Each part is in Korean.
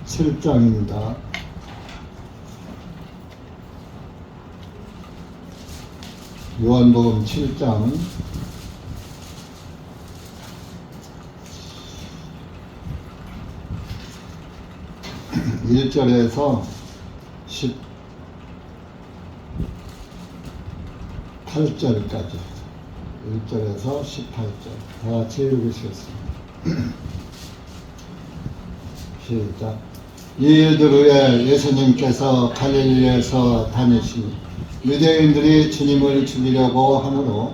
7장입니다. 요한복음 7장 1절에서 18절까지 1절에서 18절 다 같이 읽으시겠습니다. 시작. 이 일들 후에 예수님께서 갈릴리에서 다니시니 유대인들이 주님을 죽이려고 하므로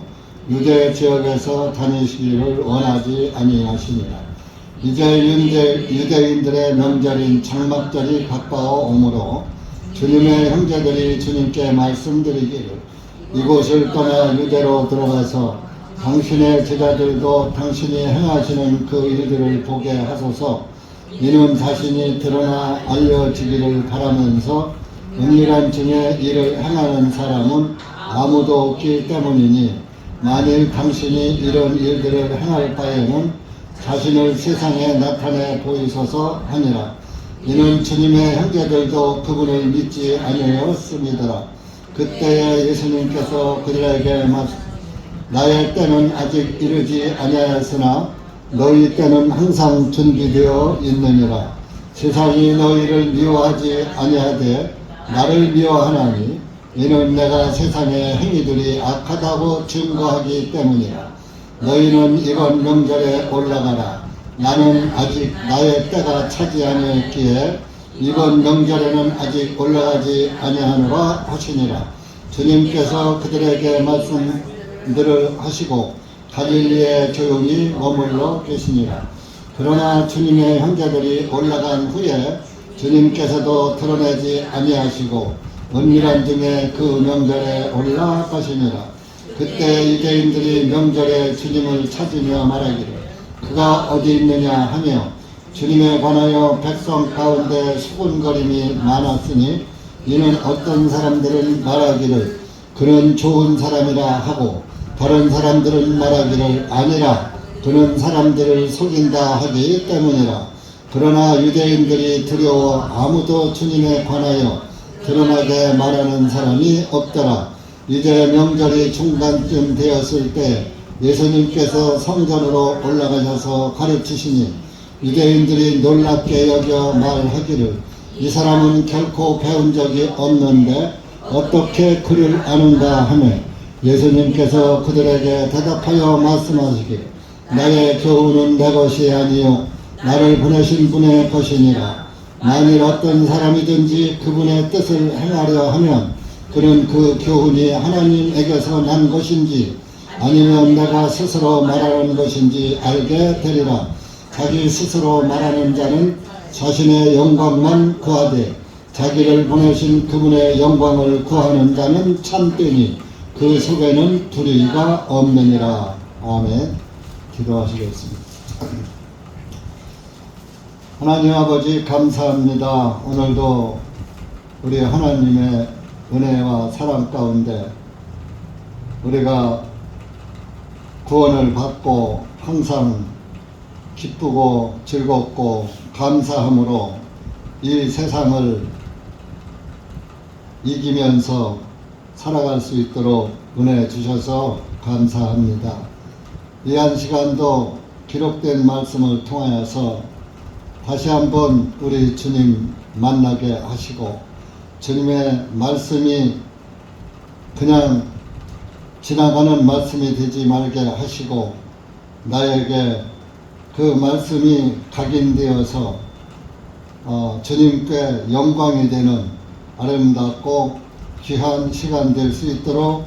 유대 지역에서 다니시기를 원하지 아니하시니라. 이제 유대인들의 명절인 장막절이 가까워 오므로 주님의 형제들이 주님께 말씀드리기를 이곳을 떠나 유대로 들어가서 당신의 제자들도 당신이 행하시는 그 일들을 보게 하소서. 이는 자신이 드러나 알려지기를 바라면서 은밀한 중에 이를 행하는 사람은 아무도 없기 때문이니 만일 당신이 이런 일들을 행할 바에는 자신을 세상에 나타내 보이소서 하니라. 이는 주님의 형제들도 그분을 믿지 아니하였음이더라. 그때에 예수님께서 그들에게 나의 때는 아직 이르지 아니하였으나 너희 때는 항상 준비되어 있느니라. 세상이 너희를 미워하지 아니하되 나를 미워하나니 이는 내가 세상의 행위들이 악하다고 증거하기 때문이라. 너희는 이번 명절에 올라가라. 나는 아직 나의 때가 차지 아니었기에 이번 명절에는 아직 올라가지 아니하노라 하시니라. 주님께서 그들에게 말씀들을 하시고 갈릴리에 조용히 머물러 계시니라. 그러나 주님의 형제들이 올라간 후에 주님께서도 드러내지 아니하시고 은밀한 중에 그 명절에 올라가시니라. 그때 유대인들이 명절에 주님을 찾으며 말하기를 그가 어디 있느냐 하며 주님에 관하여 백성 가운데 수군거림이 많았으니 이는 어떤 사람들은 말하기를 그는 좋은 사람이라 하고 다른 사람들은 말하기를 아니라 그는 사람들을 속인다 하기 때문이라. 그러나 유대인들이 두려워 아무도 주님에 관하여 드러나게 말하는 사람이 없더라. 이제 명절이 중간쯤 되었을 때 예수님께서 성전으로 올라가셔서 가르치시니 유대인들이 놀랍게 여겨 말하기를 이 사람은 결코 배운 적이 없는데 어떻게 글을 아는가 하며 예수님께서 그들에게 대답하여 말씀하시기를 나의 교훈은 내 것이 아니요 나를 보내신 분의 것이니라. 만일 어떤 사람이든지 그분의 뜻을 행하려 하면 그는 그 교훈이 하나님에게서 난 것인지 아니면 내가 스스로 말하는 것인지 알게 되리라. 자기 스스로 말하는 자는 자신의 영광만 구하되 자기를 보내신 그분의 영광을 구하는 자는 참되니 그 속에는 불의가 없느니라. 아멘. 기도하시겠습니다. 하나님 아버지 감사합니다. 오늘도 우리 하나님의 은혜와 사랑 가운데 우리가 구원을 받고 항상 기쁘고 즐겁고 감사함으로 이 세상을 이기면서 살아갈 수 있도록 은혜 주셔서 감사합니다. 이 한 시간도 기록된 말씀을 통하여서 다시 한번 우리 주님 만나게 하시고 주님의 말씀이 그냥 지나가는 말씀이 되지 말게 하시고 나에게 그 말씀이 각인되어서 주님께 영광이 되는 아름답고 귀한 시간 될 수 있도록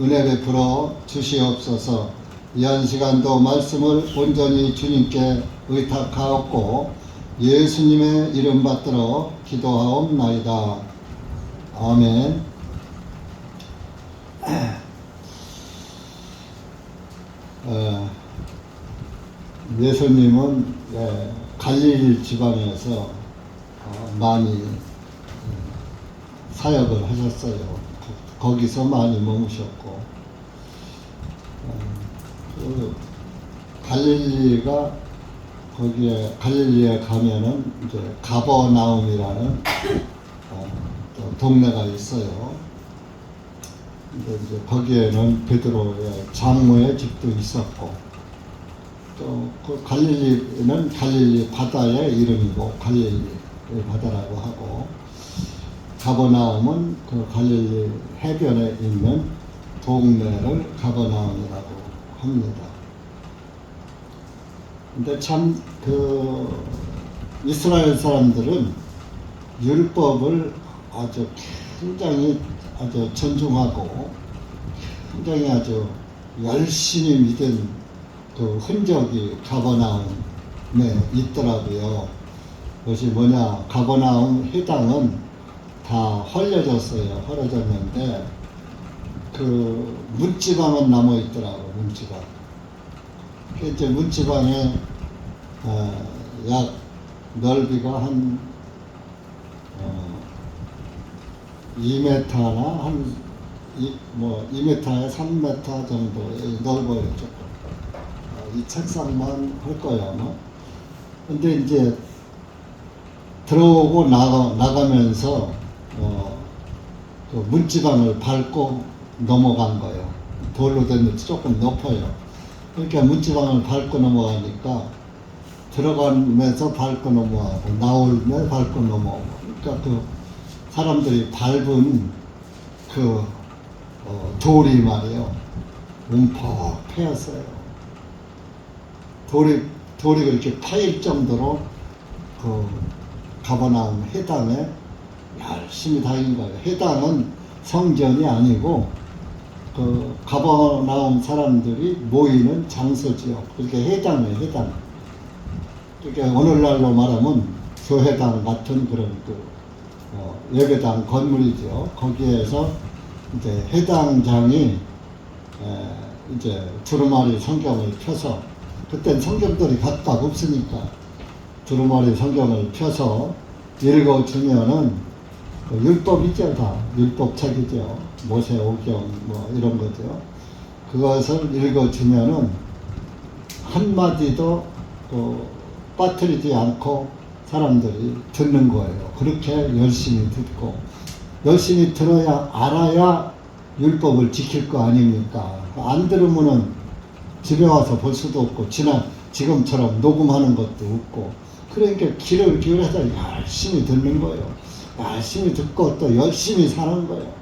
은혜 베풀어 주시옵소서. 이 한 시간도 말씀을 온전히 주님께 의탁하옵고 예수님의 이름 받들어 기도하옵나이다. 아멘. 예수님은 갈릴리 지방에서 많이 사역을 하셨어요. 거기서 많이 머무셨고 갈릴리가 거기에 갈릴리에 가면은 이제 가버나움이라는 또 동네가 있어요. 근데 이제 거기에는 베드로의 장모의 집도 있었고, 또 그 갈릴리는 갈릴리 바다의 이름이고 갈릴리 바다라고 하고, 가버나움은 그 갈릴리 해변에 있는 동네를 가버나움이라고 합니다. 근데 참 그 이스라엘 사람들은 율법을 아주 굉장히 아주 존중하고 굉장히 아주 열심히 믿은 그 흔적이 가버나움에 있더라고요. 그것이 뭐냐, 가버나움 회당은 다 헐려졌어요. 헐어졌는데 그 문지방은 남아 있더라고. 문지방. 이제 문지방에 약 넓이가 한 2m나 한 2m에 3m 정도 넓어요. 조금. 이 책상만 할 거야 아마. 근데 이제 들어오고 나가면서 그 문지방을 밟고 넘어간 거예요. 돌로 된 조금 높아요. 그러니까 문지방을 밟고 넘어가니까 들어가면서 밟고 넘어가고 나오면 밟고 넘어오고, 그러니까 그 사람들이 밟은 그 돌이 말이에요, 움푹 패였어요. 돌이 그렇게 파일 정도로 그 가버나움 회당에 열심히 다닌 거예요. 회당은 성전이 아니고 그 가버나움 사람들이 모이는 장소지요. 그렇게 회당이에요, 회당. 그러니까 오늘날로 말하면 교회당 같은 그런 그 예배당 건물이죠. 거기에서 이제 회당장이 이제 두루마리 성경을 펴서, 그땐 성경들이 각각 없으니까 두루마리 성경을 펴서 읽어주면은 그 율법이죠. 다 율법책이죠. 모세 오경 뭐 이런 거죠. 그것을 읽어주면은 한마디도 빠뜨리지 않고 사람들이 듣는 거예요. 그렇게 열심히 듣고, 열심히 들어야 알아야 율법을 지킬 거 아닙니까? 안 들으면은 집에 와서 볼 수도 없고 지금처럼 녹음하는 것도 없고, 그러니까 귀를 기울여서 열심히 듣는 거예요. 열심히 듣고 또 열심히 사는 거예요.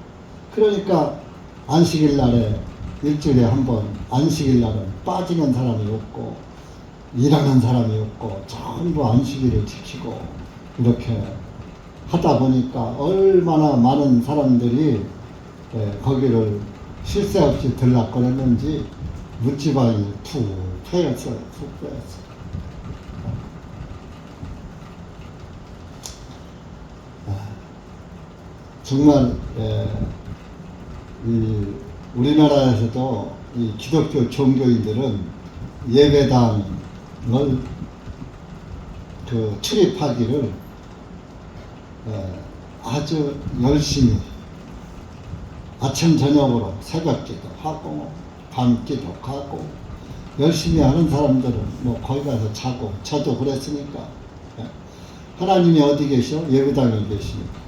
그러니까 안식일 날에 일주일에 한 번 안식일 날은 빠지는 사람이 없고 일하는 사람이 없고 전부 안식일을 지키고 이렇게 하다 보니까 얼마나 많은 사람들이 거기를 쉴 새 없이 들락거렸는지 문지방이 푹 패였어요. 푹 패였어요. 정말 우리나라에서도 이 기독교 종교인들은 예배당을 그 출입하기를 아주 열심히 아침 저녁으로 새벽 기도하고 밤 기도하고 열심히 하는 사람들은 뭐 거기 가서 자고, 저도 그랬으니까. 하나님이 어디 계셔? 예배당에 계시니까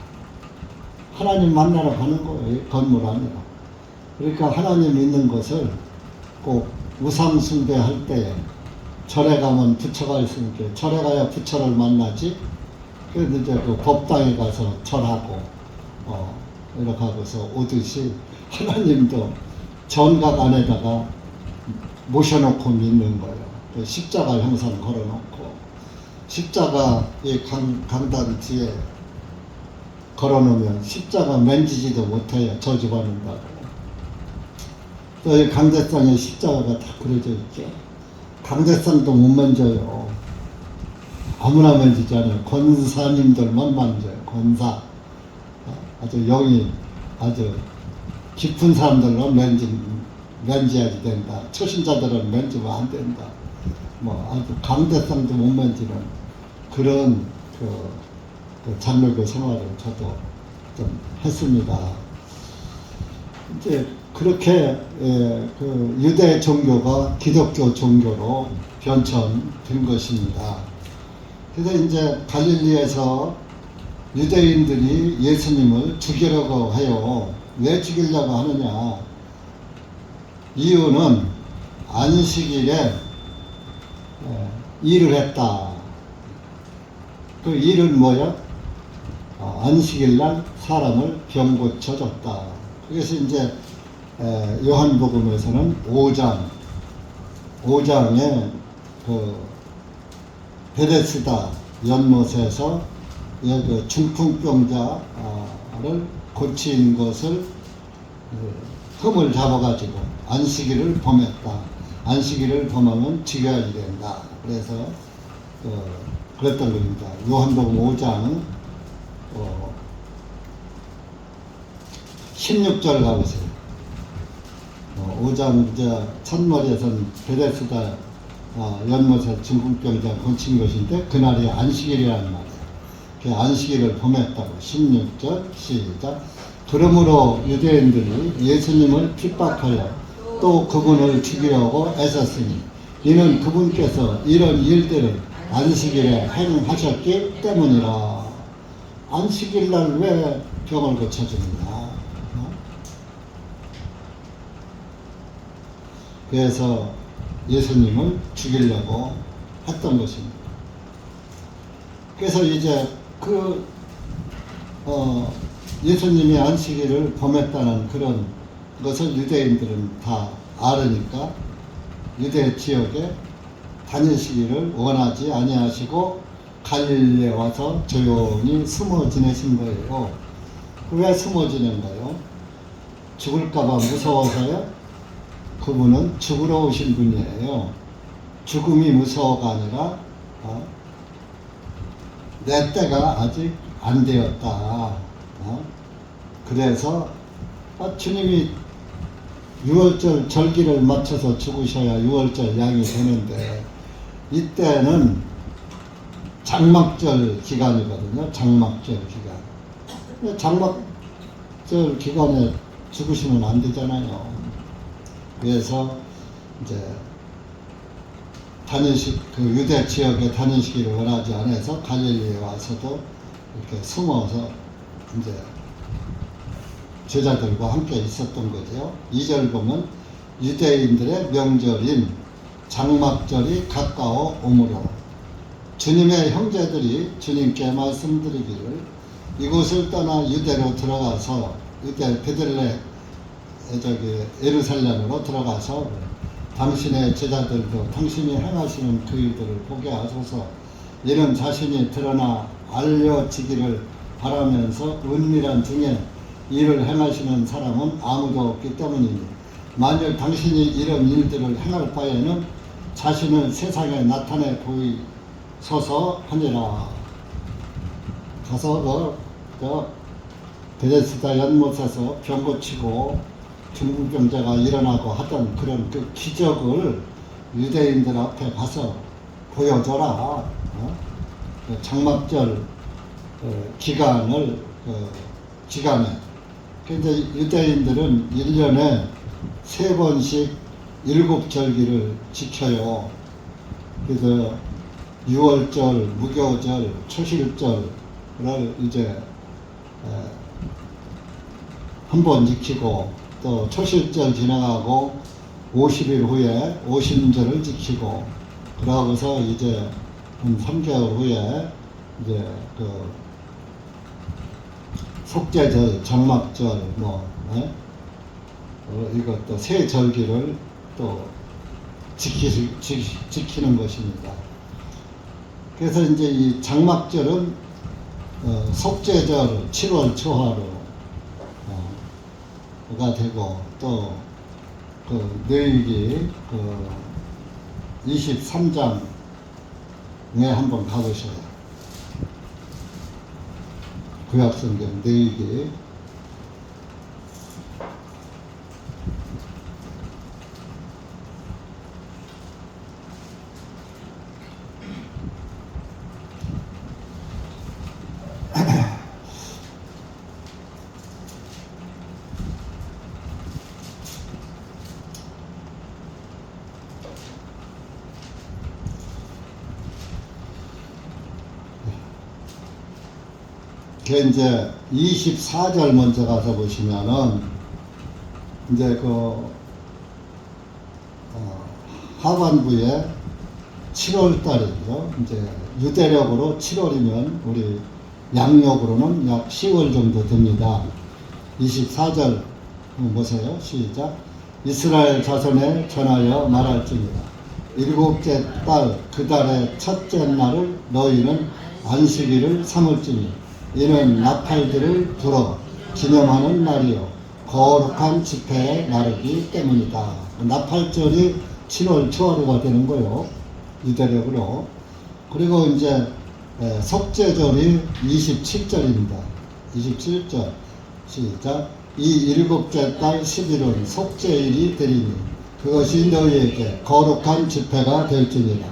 하나님 만나러 가는 거예요. 건물 아니라. 그러니까 하나님 있는 것을 꼭 우상 숭배할 때 절에 가면 부처가 있으니까 절에 가야 부처를 만나지. 그래서 이제 그 법당에 가서 절하고 이렇게 하고서 오듯이 하나님도 전각 안에다가 모셔놓고 믿는 거예요. 그 십자가 형상 걸어놓고, 십자가 이 강단 뒤에 걸어놓으면 십자가 만지지도 못해요. 저주받는다고. 또 이 강대상에 십자가가 다 그려져 있죠. 강대상도 못 만져요. 아무나 만지지 않아요. 권사님들만 만져요. 권사. 아주 영이 아주 깊은 사람들로 만져야지 된다. 초신자들은 만지면 안 된다. 뭐 아주 강대상도 못 만지는 그런 그 장로교 생활을 저도 좀 했습니다. 이제 그렇게 그 유대 종교가 기독교 종교로 변천된 것입니다. 그래서 이제 갈릴리에서 유대인들이 예수님을 죽이려고 해요. 왜 죽이려고 하느냐? 이유는 안식일에 일을 했다. 그 일은 뭐야? 안식일날 사람을 병 고쳐줬다. 그래서 이제 요한복음에서는 5장에 그 베데스다 연못에서 그 중풍병자를 고친 것을 흠을 잡아가지고 안식일을 범했다. 안식일을 범하면 죽여야 된다. 그래서 그랬던 겁니다. 요한복음 5장 16절 가보세요. 5장 이제 첫머리에서는 베데스다 연못에 중풍병자 고친 것인데 그날이 안식일이라는 말이에요. 그 안식일을 범했다고. 16절 시작. 그러므로 유대인들이 예수님을 핍박하여 또 그분을 죽이려고 애썼으니 이는 그분께서 이런 일들을 안식일에 행하셨기 때문이라. 안식일날 왜 병을 고쳐줍니다. 그래서 예수님을 죽이려고 했던 것입니다. 그래서 이제 예수님이 안식일을 범했다는 그런 것을 유대인들은 다 알으니까 유대 지역에 다니시기를 원하지 아니하시고 갈릴리에 와서 조용히 숨어 지내신 거예요. 왜 숨어 지낸 거예요? 죽을까봐 무서워서요? 그분은 죽으러 오신 분이에요. 죽음이 무서워가 아니라 내 때가 아직 안 되었다. 그래서 주님이 6월절 절기를 맞춰서 죽으셔야 6월절 양이 되는데 이때는 장막절 기간이거든요. 장막절 기간. 장막절 기간에 죽으시면 안 되잖아요. 그래서 이제 그 유대 지역에 다니시기를 원하지 않아서 갈릴리에 와서도 이렇게 숨어서 이제 제자들과 함께 있었던 거죠. 2절 보면 유대인들의 명절인 장막절이 가까워 오므로 주님의 형제들이 주님께 말씀드리기를 이곳을 떠나 유대로 들어가서 유대 베들레 예루살렘으로 들어가서 당신의 제자들도 당신이 행하시는 그 일들을 보게 하소서. 이는 자신이 드러나 알려지기를 바라면서 은밀한 중에 일을 행하시는 사람은 아무도 없기 때문이니 만일 당신이 이런 일들을 행할 바에는 자신을 세상에 나타내 보이소서 하니라. 가서 베데스다 연못에서 병 고치고 중풍병자가 일어나고 하던 그런 그 기적을 유대인들 앞에 가서 보여줘라. 장막절 기간에 근데 유대인들은 1년에 3번씩 7절기를 지켜요. 그래서 6월절, 무교절, 초실절을 이제 한 번 지키고 또 초실절 지나가고 50일 후에 오순절을 지키고 그러고서 이제 한 3개월 후에 이제 그 속죄절, 장막절 이것도 세 절기를 또 지키는 것입니다. 그래서 이제 이 장막절은 속죄절 7월 초하루가 되고 또 그 뇌익이 그 23장에 한번 가보셔요. 구약성경 뇌익이 그 이제 24절 먼저 가서 보시면은 이제 하반부에 7월 달이죠. 이제 유대력으로 7월이면 우리 양력으로는 약 10월 정도 됩니다. 24절 보세요. 시작. 이스라엘 자손에 전하여 말할지니라. 일곱째 달 그 달의 첫째 날을 너희는 안식일을 삼을지니 이는 나팔들을 불어 기념하는 날이요 거룩한 집회에 나르기 때문이다. 나팔절이 7월 초하루가 되는 거요. 유대력으로. 그리고 이제 속죄절이 27절입니다. 27절 시작. 이 일곱째 달 10일은 속죄일이 되리니 그것이 너희에게 거룩한 집회가 될지니라.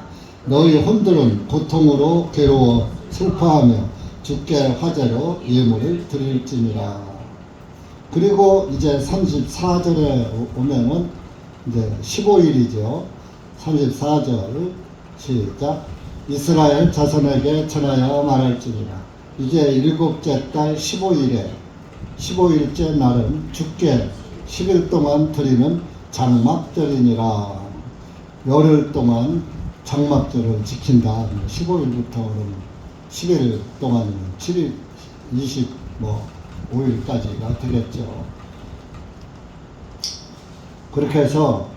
너희 혼들은 고통으로 괴로워 슬퍼하며 주께 화제로 예물을 드릴지니라. 그리고 이제 34절에 오면은 이제 15일이죠. 34절 시작. 이스라엘 자손에게 전하여 말할지니라. 이제 일곱째 달 15일에 15일째 날은 주께 10일 동안 드리는 장막절이니라. 열흘 동안 장막절을 지킨다. 15일부터는 10일 동안 7일 25일까지가 되겠죠. 그렇게 해서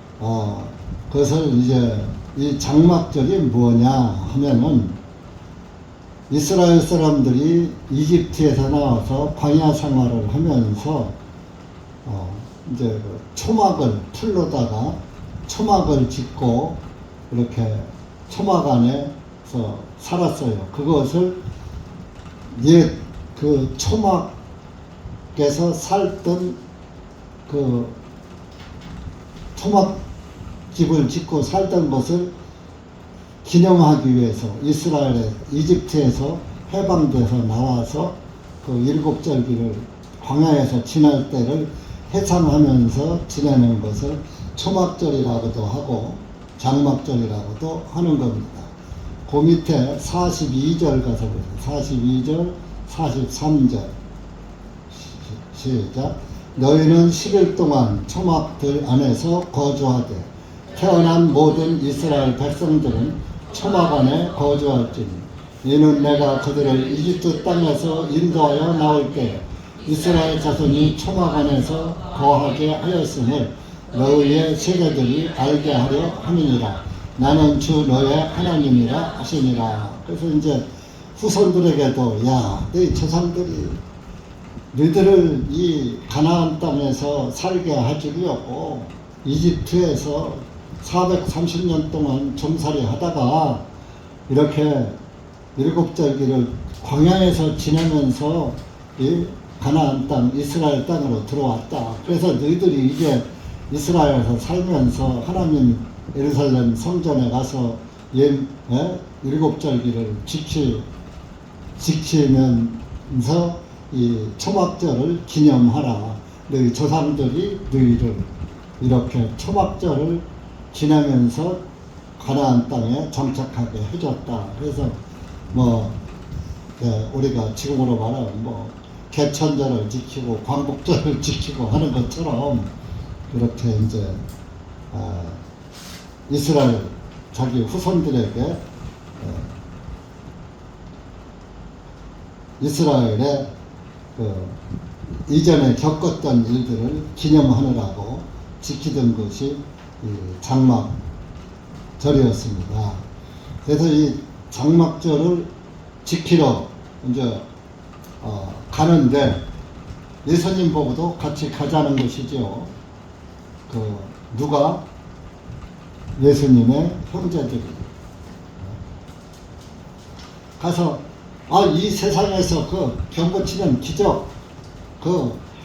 그것을 이제 이 장막절이 뭐냐 하면은 이스라엘 사람들이 이집트에서 나와서 광야 생활을 하면서 이제 초막을 풀로다가 초막을 짓고 이렇게 초막 안에서 살았어요. 그것을 그 초막에서 살던 그 초막집을 짓고 살던 것을 기념하기 위해서 이스라엘의 이집트에서 해방돼서 나와서 그 일곱절기를 광야에서 지날 때를 해상하면서 지내는 것을 초막절이라고도 하고 장막절이라고도 하는 겁니다. 그 밑에 42절 가서 보세요. 42절, 43절 시작. 너희는 10일 동안 초막들 안에서 거주하되 태어난 모든 이스라엘 백성들은 초막 안에 거주할지니 이는 내가 그들을 이집트 땅에서 인도하여 나올 때 이스라엘 자손이 초막 안에서 거하게 하였음을 너희의 세대들이 알게 하려 함이니라. 나는 주 너의 하나님이라 하시니라. 그래서 이제 후손들에게도 야, 너희 조상들이 너희들을 이 가나안 땅에서 살게 하주려고 이집트에서 430년 동안 종살이 하다가 이렇게 일곱절기를 광야에서 지내면서 이 가나안 땅, 이스라엘 땅으로 들어왔다. 그래서 너희들이 이제 이스라엘에서 살면서 하나님 예루살렘 성전에 가서 일곱절기를 지키면서 이 초막절을 기념하라. 너희 조상들이 너희를 이렇게 초막절을 지내면서 가나안 땅에 정착하게 해줬다. 그래서 우리가 지금으로 말하면 개천절을 지키고 광복절을 지키고 하는 것처럼 그렇게 이제 이스라엘 자기 후손들에게 이스라엘의 이전에 겪었던 일들을 기념하느라고 지키던 것이 장막절이었습니다. 그래서 이 장막절을 지키러 이제 가는데 예수님 보고도 같이 가자는 것이죠. 누가? 예수님의 형제들이 가서 이 세상에서 병 고치는 기적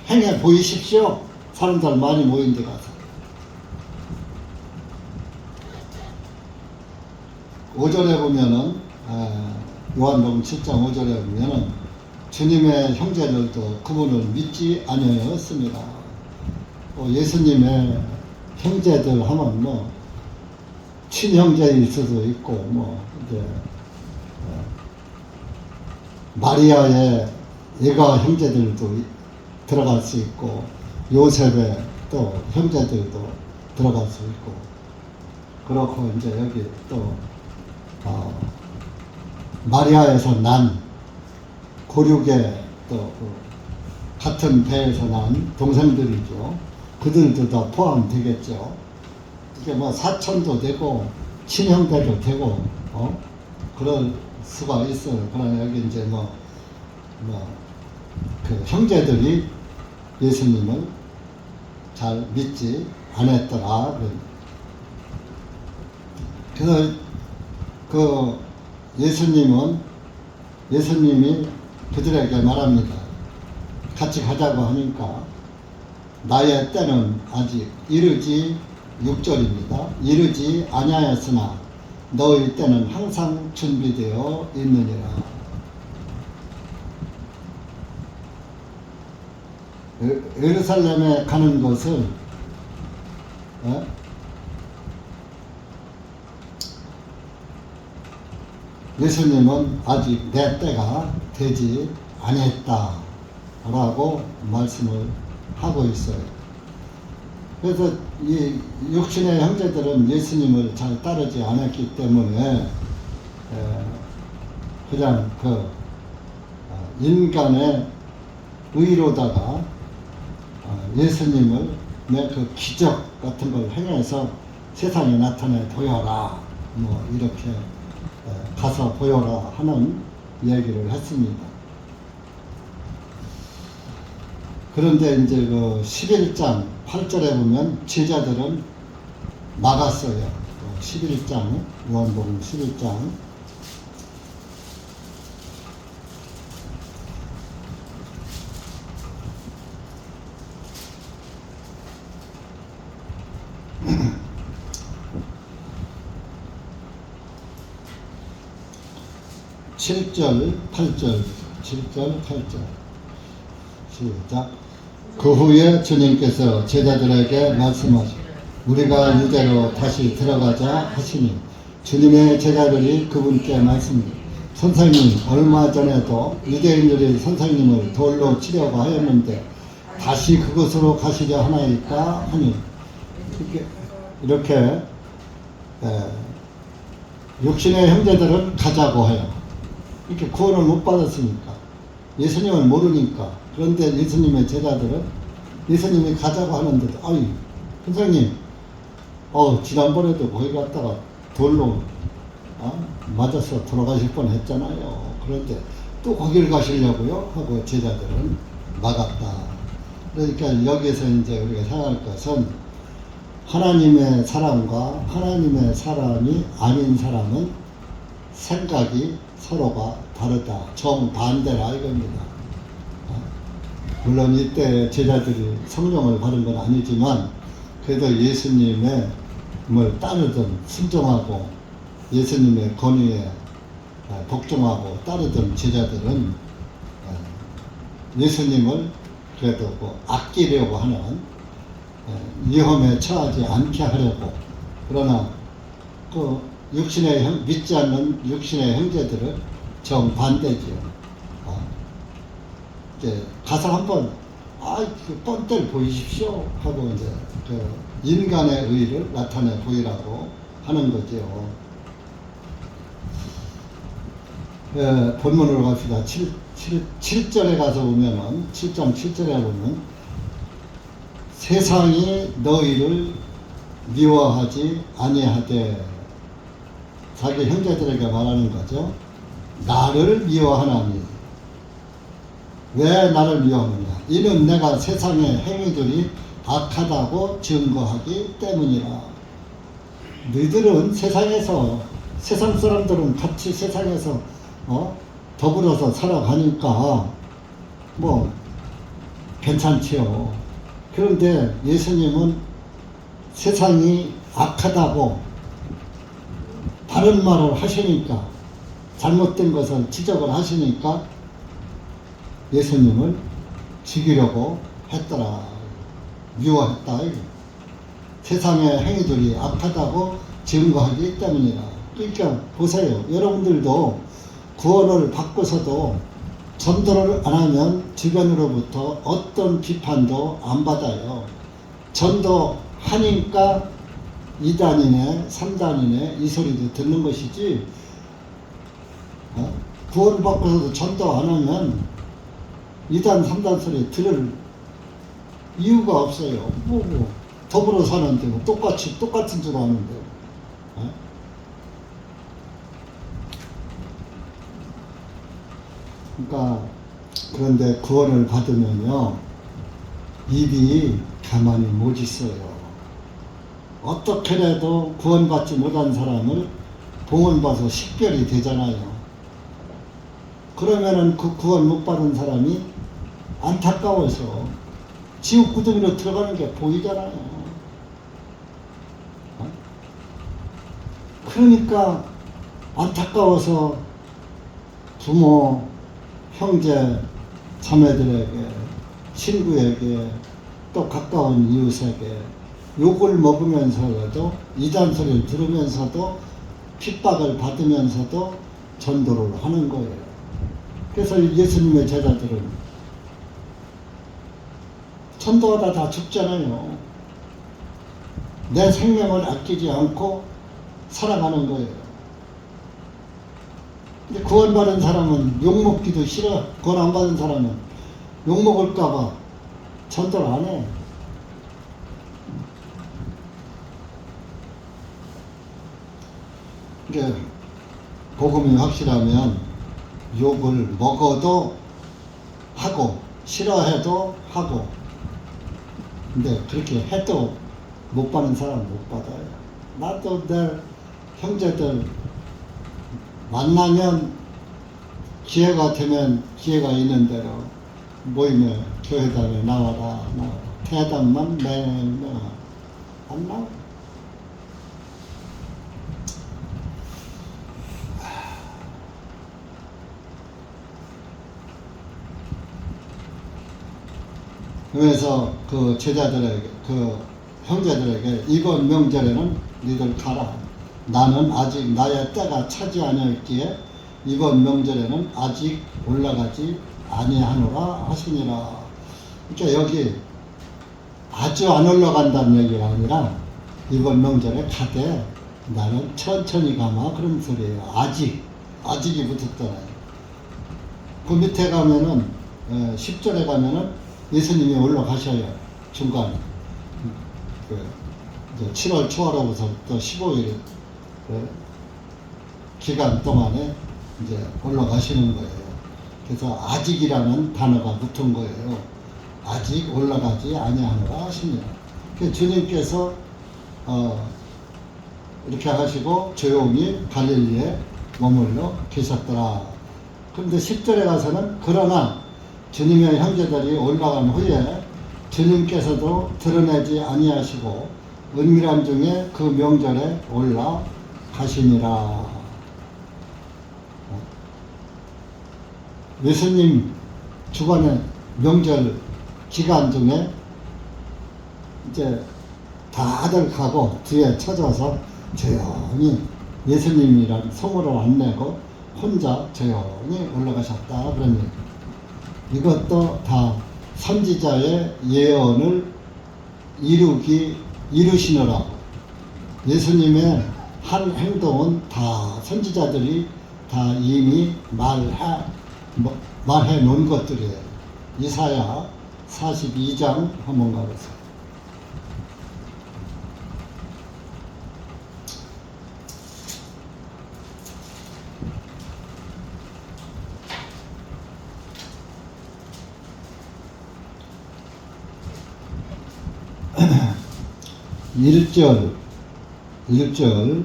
행해 보이십시오. 사람들 많이 모인 데 가서 5절에 보면은 요한복음 7장 5절에 보면은 주님의 형제들도 그분을 믿지 아니하였습니다. 예수님의 형제들 하면 친형제일 수도 있고 이제 마리아의 애가 형제들도 들어갈 수 있고 요셉의 또 형제들도 들어갈 수 있고 그렇고 이제 여기 또 마리아에서 난 고륙의 또 같은 배에서 난 동생들이죠. 그들도 다 포함되겠죠. 이게 뭐 사촌도 되고 친형제도 되고 그럴 수가 있어요. 그러나 여기 이제 그 형제들이 예수님을 잘 믿지 않았더라. 그래서 그 예수님이 그들에게 말합니다. 같이 가자고 하니까 나의 때는 아직 이르지 6절입니다. 이르지 아니하였으나 너희 때는 항상 준비되어 있느니라. 예루살렘에 가는 것을 예수님은 아직 내 때가 되지 않았다라고 말씀을 하고 있어요. 그래서 이 육신의 형제들은 예수님을 잘 따르지 않았기 때문에 그냥 그 인간의 의로다가 예수님을 그 기적 같은 걸 행해서 세상에 나타내 보여라, 뭐 이렇게 가서 보여라 하는 얘기를 했습니다. 그런데 이제 그 11장 8절에 보면 제자들은 막았어요. 11장, 요한복음 11장. (7절) (8절) 7절 8절 시작. 그 후에 주님께서 제자들에게 말씀하시고 우리가 유대로 다시 들어가자 하시니 주님의 제자들이 그분께 말씀합니다. 선생님, 얼마 전에도 유대인들이 선생님을 돌로 치려고 하였는데 다시 그곳으로 가시려 하나이까 하니 이렇게 육신의 형제들은 가자고 해요. 이렇게 구원을 못 받았으니까 예수님을 모르니까. 그런데 예수님의 제자들은 예수님이 가자고 하는데도 아이 선생님 지난번에도 거기 갔다가 돌로 맞아서 돌아가실 뻔 했잖아요. 그런데 또 거기를 가시려고요? 하고 제자들은 막았다. 그러니까 여기서 이제 우리가 생각할 것은 하나님의 사람과 하나님의 사람이 아닌 사람은 생각이 서로가 다르다. 정반대라 이겁니다. 물론 이때 제자들이 성령을 받은 건 아니지만 그래도 예수님의 따르던 순종하고 예수님의 권위에 복종하고 따르던 제자들은 예수님을 그래도 아끼려고 하는 위험에 처하지 않게 하려고. 그러나 그 믿지 않는 육신의 형제들은 정반대지요. 이제 가서 한번 그 뻔때를 보이십시오 하고 이제 그 인간의 의를 나타내 보이라고 하는 거죠. 본문으로 갑시다. 7절에 가서 보면은 7장 7절에 보면 세상이 너희를 미워하지 아니하되, 자기 형제들에게 말하는 거죠. 나를 미워하나니. 왜 나를 미워하느냐? 이는 내가 세상의 행위들이 악하다고 증거하기 때문이라. 너희들은 세상 사람들은 같이 세상에서 더불어서 살아가니까 뭐 괜찮지요. 그런데 예수님은 세상이 악하다고 다른 말을 하시니까, 잘못된 것을 지적을 하시니까 예수님을 죽이려고 했더라. 미워했다. 세상의 행위들이 악하다고 증거하기 때문이라. 그러니까 보세요. 여러분들도 구원을 받고서도 전도를 안 하면 주변으로부터 어떤 비판도 안 받아요. 전도하니까 2단이네 3단이네 이 소리도 듣는 것이지, 구원을 받고서도 전도 안 하면 2단 3단 소리 들을 이유가 없어요. 뭐 더불어 사는데 뭐 똑같은 줄 아는데. 그러니까 그런데 구원을 받으면요 입이 가만히 못 있어요. 어떻게라도 구원받지 못한 사람을 봉헌받아서 식별이 되잖아요. 그러면은 그 구원 못 받은 사람이 안타까워서 지옥 구덩이로 들어가는 게 보이잖아요. 그러니까 안타까워서 부모, 형제, 자매들에게, 친구에게, 또 가까운 이웃에게 욕을 먹으면서도, 이단 소리를 들으면서도, 핍박을 받으면서도 전도를 하는 거예요. 그래서 예수님의 제자들은 전도하다 다 죽잖아요. 내 생명을 아끼지 않고 살아가는 거예요. 근데 구원받은 사람은 욕먹기도 싫어. 구원 안 받은 사람은 욕먹을까봐 전도를 안 해. 그러니까 복음이 확실하면 욕을 먹어도 하고 싫어해도 하고, 근데 그렇게 해도 못 받는 사람은 못 받아요. 나도 내 형제들 만나면 기회가 되면 기회가 있는 대로 모임에 교회당에 나와라. 대담만 매년 안 나와. 그래서 그 제자들에게, 그 형제들에게 이번 명절에는 너희들 가라. 나는 아직 나의 때가 차지 아니었기에 이번 명절에는 아직 올라가지 아니하노라 하시니라. 그러니까 여기 아주 안 올라간다는 얘기가 아니라 이번 명절에 가되 나는 천천히 가마 그런 소리예요. 아직이 붙었잖아요. 그 밑에 가면은 10절에 가면은 예수님이 올라가셔요. 중간에 그 7월 초하루부터 15일 기간 동안에 이제 올라가시는 거예요. 그래서 아직이라는 단어가 붙은 거예요. 아직 올라가지 아니하노라 하시니라. 그래서 주님께서 이렇게 하시고 조용히 갈릴리에 머물러 계셨더라. 그런데 10절에 가서는 그러나 주님의 형제들이 올라간 후에 주님께서도 드러내지 아니하시고 은밀한 중에 그 명절에 올라가시니라. 예수님 주간의 명절 기간 중에 이제 다들 가고 뒤에 찾아서 조용히 예수님이란 소문을 안 내고 혼자 조용히 올라가셨다 그런 얘기. 이것도 다 선지자의 예언을 이루시느라고. 예수님의 한 행동은 다 선지자들이 다 이미 말해 놓은 것들이에요. 이사야 42장 한번 가보세요. (1절) 2절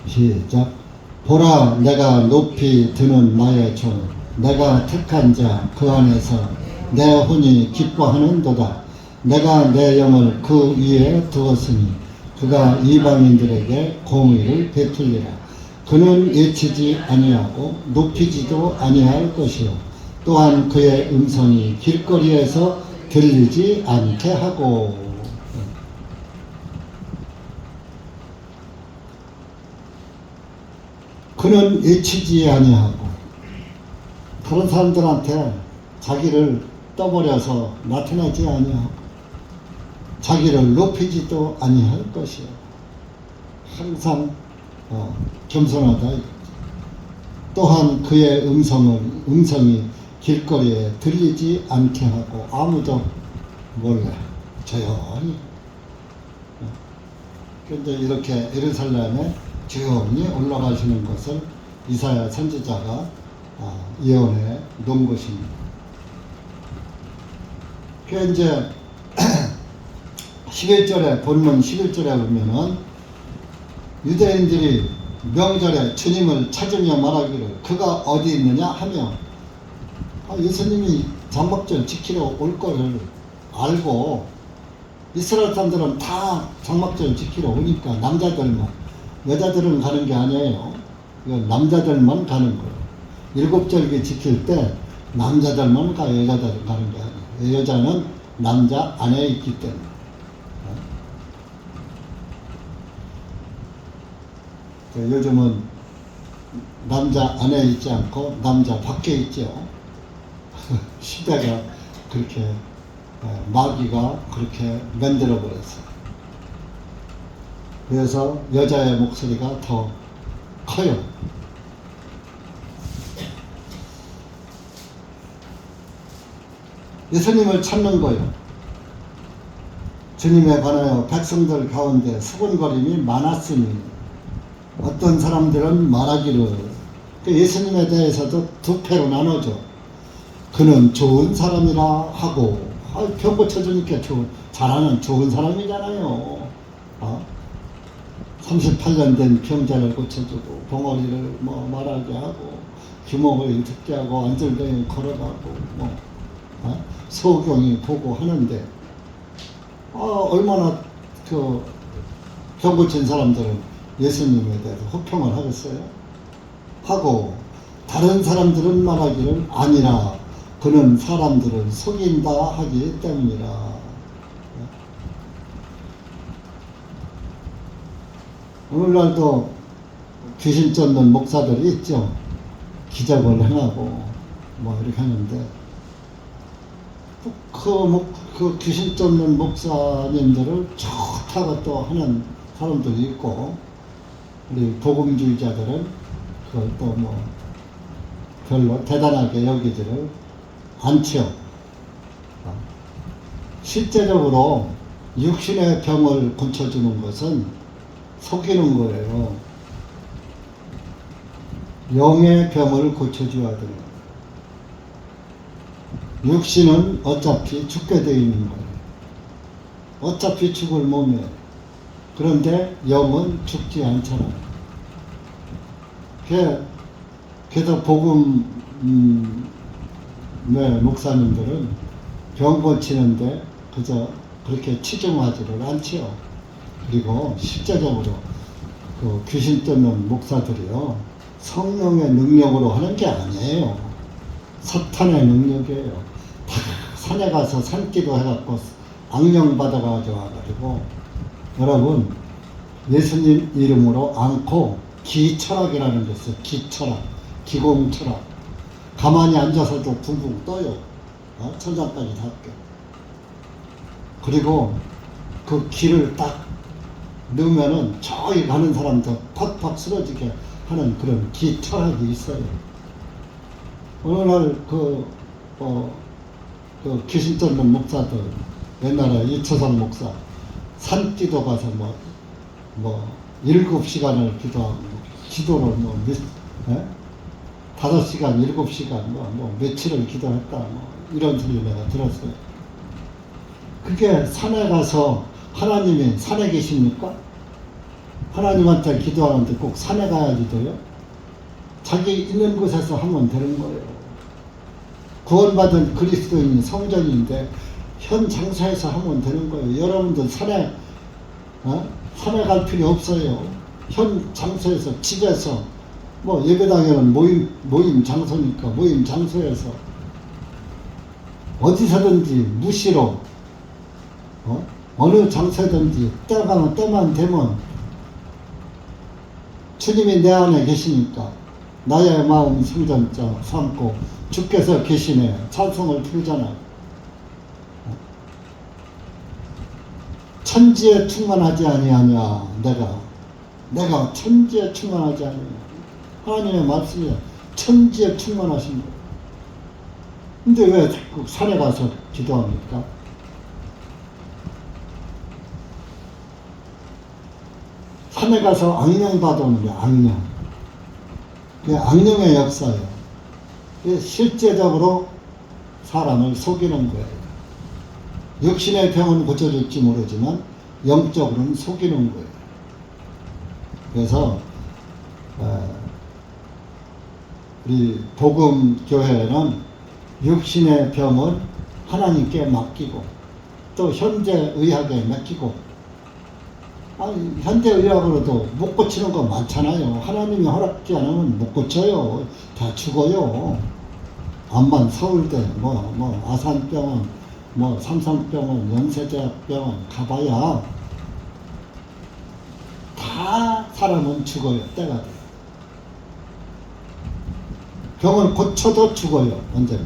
시작. 보라, 내가 높이 드는 나의 종, 내가 택한 자 그 안에서 내 혼이 기뻐하는도다. 내가 내 영을 그 위에 두었으니 그가 이방인들에게 공의를 베풀리라. 그는 예치지 아니하고 높이지도 아니할 것이요 또한 그의 음성이 길거리에서 들리지 않게 하고. 그는 애치지 아니하고 다른 사람들한테 자기를 떠버려서 나타나지 아니하고 자기를 높이지도 아니할 것이요. 항상 겸손하다. 또한 그의 음성이 길거리에 들리지 않게 하고 아무도 몰래 조용히. 그런데 이렇게 예루살렘에 조용히 올라가시는 것을 이사야 선지자가 예언해 놓은 것입니다. 그 이제 11절에 본문 11절에 보면은 유대인들이 명절에 주님을 찾으며 말하기를 그가 어디 있느냐 하며 예수님이 장막절 지키러 올 거를 알고 이스라엘 사람들은 다 장막절 지키러 오니까 남자들만, 여자들은 가는 게 아니에요. 이건 남자들만 가는 거예요. 일곱절기 지킬 때 남자들만 가, 여자들은 가는 게 아니에요. 여자는 남자 안에 있기 때문에. 요즘은 남자 안에 있지 않고 남자 밖에 있죠. 시대가 그렇게 마귀가 그렇게 만들어 버렸어요. 그래서 여자의 목소리가 더 커요. 예수님을 찾는 거요. 주님에 관하여 백성들 가운데 수군거림이 많았으니 어떤 사람들은 말하기를 예수님에 대해서도 두 패로 나눠져. 그는 좋은 사람이라 하고 병 고쳐주니까 잘하는 좋은 사람이잖아요. 38년 된 병자를 고쳐주고 봉어리를 말하게 하고 귀목을 듣게 하고 안절뱅이 걸어가고 소경이 보고 하는데 얼마나 병 고친 사람들은 예수님에 대해서 호평을 하겠어요? 하고 다른 사람들은 말하기를 아니라 그는 사람들을 속인다 하기 때문이라. 오늘날도 귀신 쫓는 목사들이 있죠. 기적을 행하고 이렇게 하는데 그 귀신 쫓는 목사님들을 좋다고 또 하는 사람들이 있고 우리 복음주의자들은 그걸 또 별로 대단하게 여기지를 않죠. 실제적으로 육신의 병을 고쳐주는 것은 속이는 거예요. 영의 병을 고쳐줘야 돼요. 육신은 어차피 죽게 되어 있는 거예요. 어차피 죽을 몸이에요. 그런데 영은 죽지 않잖아요. 그래서 복음 목사님들은 병 고치는데 그저 그렇게 치중하지를 않지요. 그리고 실제적으로 그 귀신 쫓는 목사들이요 성령의 능력으로 하는 게 아니에요. 사탄의 능력이에요. 다 산에 가서 산기도 해갖고 악령 받아가지고 와가지고 여러분 예수님 이름으로 않고 기철학이라는 게 있어요. 기철학, 기공철학. 가만히 앉아서도 붕붕 떠요. 천장까지 닿게. 그리고 그 기를 딱 넣으면은 저기 가는 사람도 팍팍 쓰러지게 하는 그런 기철학이 있어요. 어느 날 그 귀신 쫓는 목사들 옛날에 이초상 목사 산기도 가서 7시간을 기도하고 기도를 5시간, 7시간 며칠을 기도했다 이런 소리 내가 들었어요. 그게 산에 가서 하나님이 산에 계십니까? 하나님한테 기도하는데 꼭 산에 가야지 돼요? 자기 있는 곳에서 하면 되는 거예요. 구원받은 그리스도인이 성전인데 현 장소에서 하면 되는 거예요. 여러분들 산에 갈 필요 없어요. 현 장소에서 집에서 예배당에는 모임 장소니까 모임 장소에서 어디서든지 무시로 어느 장소든지 때만 되면 주님이 내 안에 계시니까 나의 마음 성전자 삼고 주께서 계시네 찬송을 부르잖아요. 천지에 충만하지 아니하냐. 내가 천지에 충만하지 아니하냐. 하나님의 말씀이야. 천지에 충만하신 거예요. 근데 왜 자꾸 산에 가서 기도합니까? 산에 가서 악령 받아오는 게 악령. 그게 악령의 역사예요. 그게 실제적으로 사람을 속이는 거예요. 육신의 병은 고쳐줄지 모르지만 영적으로는 속이는 거예요. 그래서 우리 복음교회는 육신의 병을 하나님께 맡기고 또 현대의학에 맡기고 현대의학으로도 못 고치는 거 많잖아요. 하나님이 허락지 않으면 못 고쳐요. 다 죽어요. 암만 서울대 아산병원 삼성병원 연세대학병원 가봐야 다 사람은 죽어요. 때가 돼요. 병을 고쳐도 죽어요. 언제나.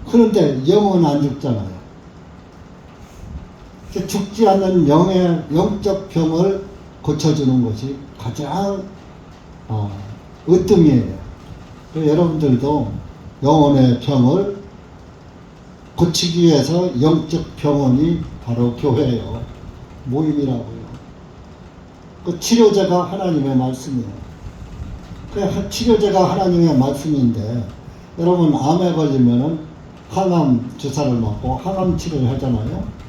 그런데 영은 안 죽잖아요. 죽지 않는 영적 병을 고쳐주는 것이 가장 으뜸이에요. 여러분들도 영혼의 병을 고치기 위해서 영적 병원이 바로 교회예요. 모임이라고요. 그 치료제가 하나님의 말씀이에요. 그 치료제가 하나님의 말씀인데 여러분 암에 걸리면은 항암 주사를 맞고 항암 치료를 하잖아요.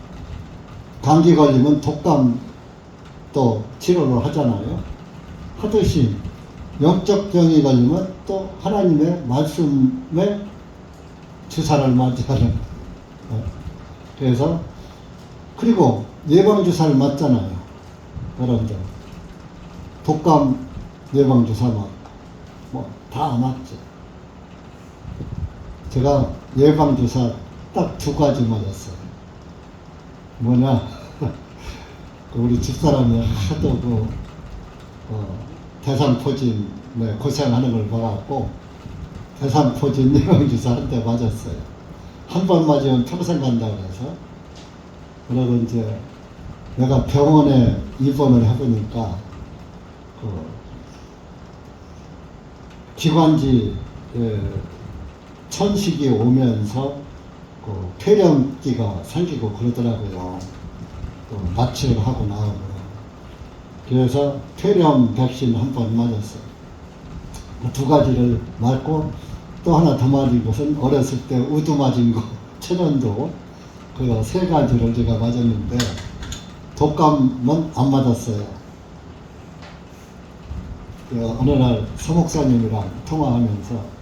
감기 걸리면 독감 또 치료를 하잖아요. 하듯이 영적 병이 걸리면 또 하나님의 말씀에 주사를 맞이하는. 그래서 그리고 예방주사를 맞잖아요. 여러분들 독감 예방주사 맞고 다 맞죠. 제가 예방주사 딱 2가지 맞았어요. 뭐냐 우리 집사람이 하도 대상포진에 고생하는 걸 봐갖고 대상포진 예방주사 한 대 맞았어요. 한 번 맞으면 평생 간다고 해서. 그러고 이제 내가 병원에 입원을 해보니까 기관지 천식이 오면서 폐렴기가 생기고 그러더라고요. 마취를 하고 나오고. 그래서 폐렴 백신 한 번 맞았어요. 2가지를 맞고 또 하나 더 맞은 것은 어렸을 때 우두 맞은 거, 천연두, 그 3가지를 제가 맞았는데 독감은 안 맞았어요. 어느 날 서목사님이랑 통화하면서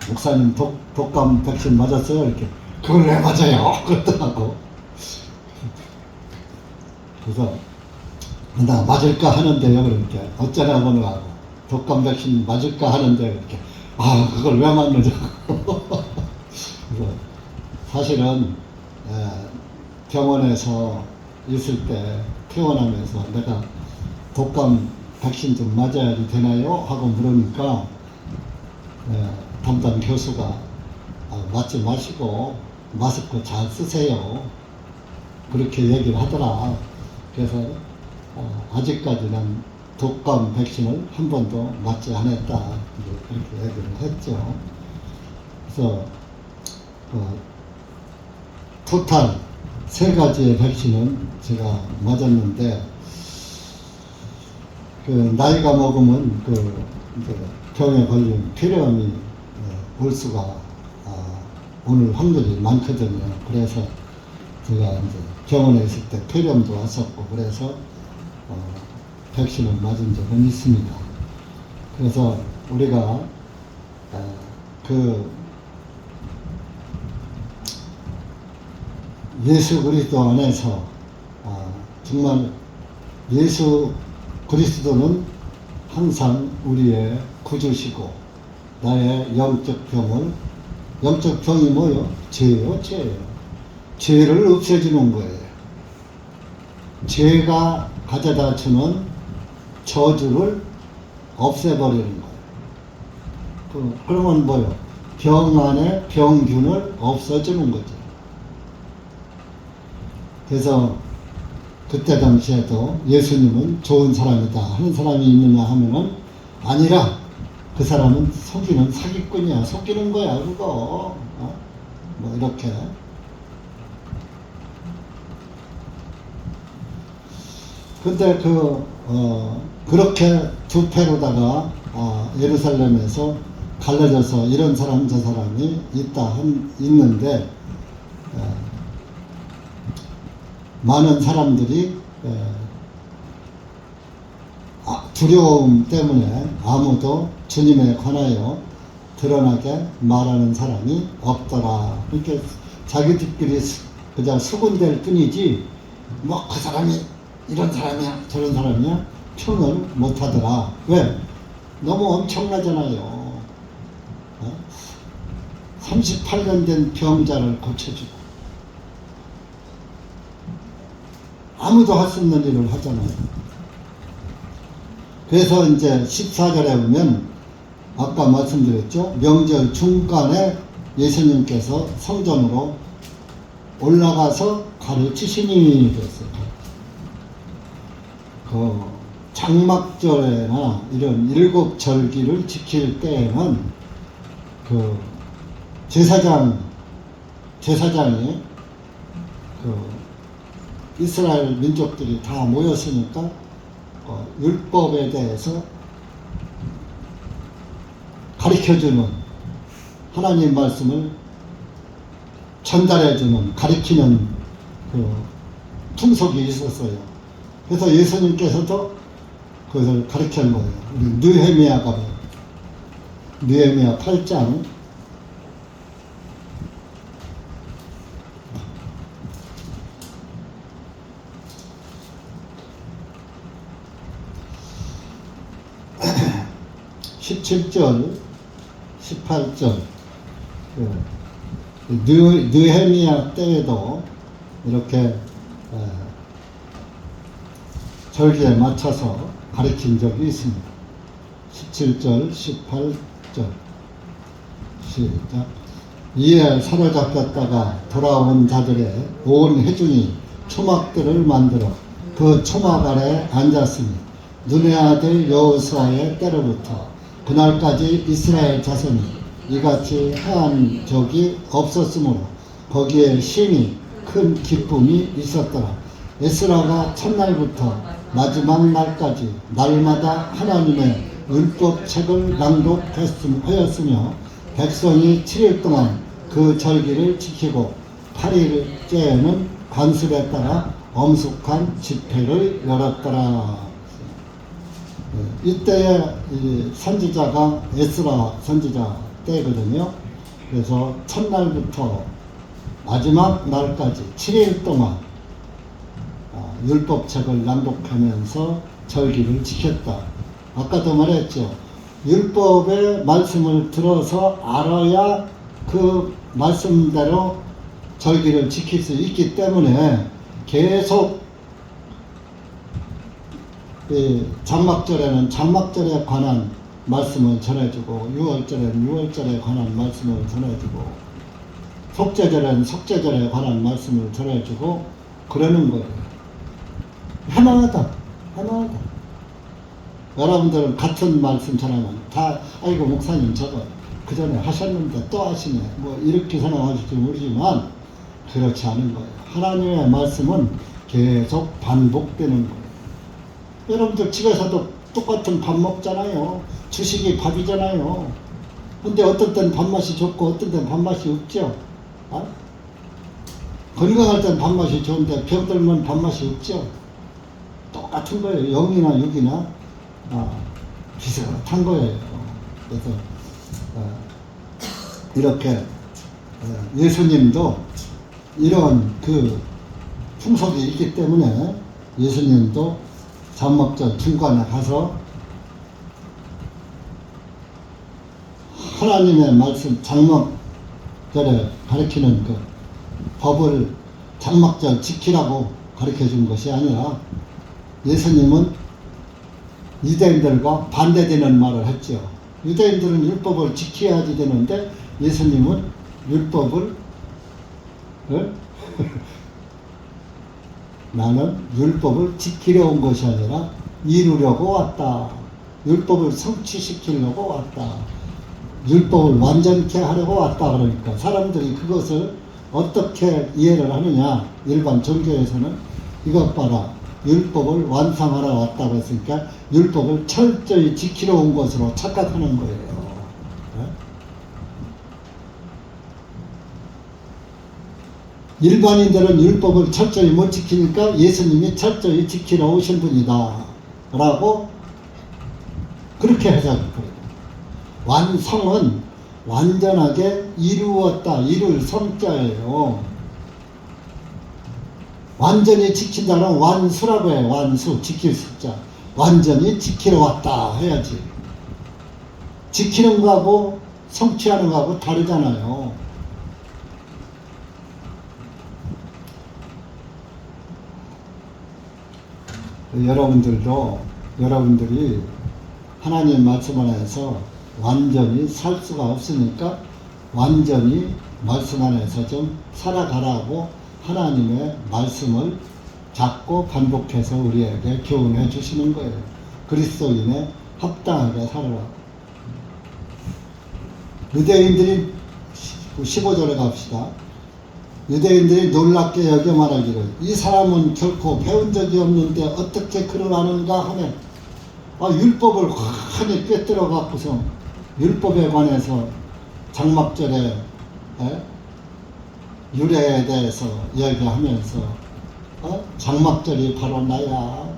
목사님 독감 백신 맞았어요? 이렇게. 그걸 왜 맞아요? 그러더라고. 그래서 나 맞을까 하는데요. 그러니까 어쩌나 보느라고 독감 백신 맞을까 하는데 이렇게 그걸 왜 맞느냐고. 그래서 사실은 병원에서 있을 때 퇴원하면서 내가 독감 백신 좀 맞아야지 되나요? 하고 물으니까 담당 교수가 맞지 마시고 마스크 잘 쓰세요. 그렇게 얘기를 하더라. 그래서 아직까지는 독감 백신을 한 번도 맞지 않았다. 그렇게 얘기를 했죠. 그래서 토탈 3가지의 백신은 제가 맞았는데 나이가 먹으면 병에 걸린 폐렴이 올 수가 오늘 확률이 많거든요. 그래서 제가 이제 병원에 있을 때 폐렴도 왔었고 그래서 백신을 맞은 적은 있습니다. 그래서 우리가 예수 그리스도 안에서 정말 예수 그리스도는 항상 우리의 구주시고 나의 영적 병이 뭐요? 죄예요. 죄를 없애주는 거예요. 죄가 가져다 주는 저주를 없애버리는 거예요. 그러면 뭐요? 병 안에 병균을 없애주는 거죠. 그래서 그때 당시에도 예수님은 좋은 사람이다 하는 사람이 있느냐 하면은 아니라 그 사람은 속이는 사기꾼이야, 속이는 거야 그거. 뭐 이렇게. 근데 그렇게 두 패로다가 예루살렘에서 갈라져서 이런 사람 저 사람이 있는데 많은 사람들이 두려움 때문에 아무도 주님에 관하여 드러나게 말하는 사람이 없더라. 이렇게 자기들끼리 그냥 수군될 뿐이지 뭐 그 사람이 이런 사람이야 저런 사람이야 평을 못하더라. 왜? 너무 엄청나잖아요. 38년 된 병자를 고쳐주고 아무도 할 수 없는 일을 하잖아요. 그래서 이제 14절에 보면 아까 말씀드렸죠. 명절 중간에 예수님께서 성전으로 올라가서 가르치시니 그랬어요. 그 장막절에나 이런 일곱 절기를 지킬 때에는 그 제사장이 그 이스라엘 민족들이 다 모였으니까 율법에 대해서 가르쳐주는 하나님 말씀을 전달해주는 가르치는 그 풍속이 있었어요. 그래서 예수님께서도 그것을 가르치는 거예요. 우리 느헤미야 8장 17절, 18절. 느헤미야 때에도 이렇게 절기에 맞춰서 가르친 적이 있습니다. 17절, 18절. 시작. 이에 사로잡혔다가 돌아온 자들의 온 회중이 초막들을 만들어 그 초막 아래 앉았으니 눈의 아들 여호수아의 때로부터 그날까지 이스라엘 자손이 이같이 해한 적이 없었으므로 거기에 심히 큰 기쁨이 있었더라. 에스라가 첫날부터 마지막 날까지 날마다 하나님의 율법책을 낭독하였으며 백성이 7일 동안 그 절기를 지키고 8일째에는 관습에 따라 엄숙한 집회를 열었더라. 이때의 선지자가 에스라 선지자 때거든요. 그래서 첫날부터 마지막 날까지 7일 동안 율법책을 낭독하면서 절기를 지켰다. 아까도 말했죠. 율법의 말씀을 들어서 알아야 그 말씀대로 절기를 지킬 수 있기 때문에 계속 장막절에는 장막절에 관한 말씀을 전해주고 6월절에는 6월절에 관한 말씀을 전해주고 속죄절에는 속죄절에 관한 말씀을 전해주고 그러는 거예요. 하나하다. 여러분들은 같은 말씀 전하면 다 아이고 목사님 저거 그 전에 하셨는데 또 하시네 뭐 이렇게 생각하실지 모르지만 그렇지 않은 거예요. 하나님의 말씀은 계속 반복되는 거예요. 여러분들 집에서도 똑같은 밥 먹잖아요. 주식이 밥이잖아요. 근데 어떤 땐 밥맛이 좋고 어떤 땐 밥맛이 없죠. 건강할 땐 밥맛이 좋은데 병들면 밥맛이 없죠. 똑같은 거예요. 영이나 육이나 비슷한 거예요. 그래서 이렇게 예수님도 이런 그 풍속이 있기 때문에 예수님도 장막절 중간에 가서 하나님의 말씀 장막절에 가르치는 그 법을 장막절 지키라고 가르쳐 준 것이 아니라 예수님은 유대인들과 반대되는 말을 했죠. 유대인들은 율법을 지켜야지 되는데 예수님은 율법을 나는 율법을 지키려 온 것이 아니라 이루려고 왔다. 율법을 성취시키려고 왔다. 율법을 완전케 하려고 왔다. 그러니까 사람들이 그것을 어떻게 이해를 하느냐. 일반 종교에서는 이것 봐라. 율법을 완성하러 왔다고 했으니까 율법을 철저히 지키러 온 것으로 착각하는 거예요. 일반인들은 율법을 철저히 못 지키니까 예수님이 철저히 지키러 오신 분이다 라고 그렇게 해석해요. 완성은 완전하게 이루었다, 이룰 성자예요. 완전히 지킨다는 완수라고 해요. 완수, 지킬 숫자. 완전히 지키러 왔다 해야지. 지키는 거하고 성취하는 거하고 다르잖아요. 여러분들이 하나님 말씀 안에서 완전히 살 수가 없으니까 완전히 말씀 안에서 좀 살아가라고 하나님의 말씀을 잡고 반복해서 우리에게 교훈해 주시는 거예요. 그리스도인에 합당하게 살아라. 유대인들이 15절에 갑시다. 유대인들이 놀랍게 여겨 말하기를 이 사람은 결코 배운 적이 없는데 어떻게 그를 아는가 하면 율법을 환히 꿰뚫어 갖고서 율법에 관해서 장막절에 유래에 대해서 이야기하면서 장막절이 바로 나야.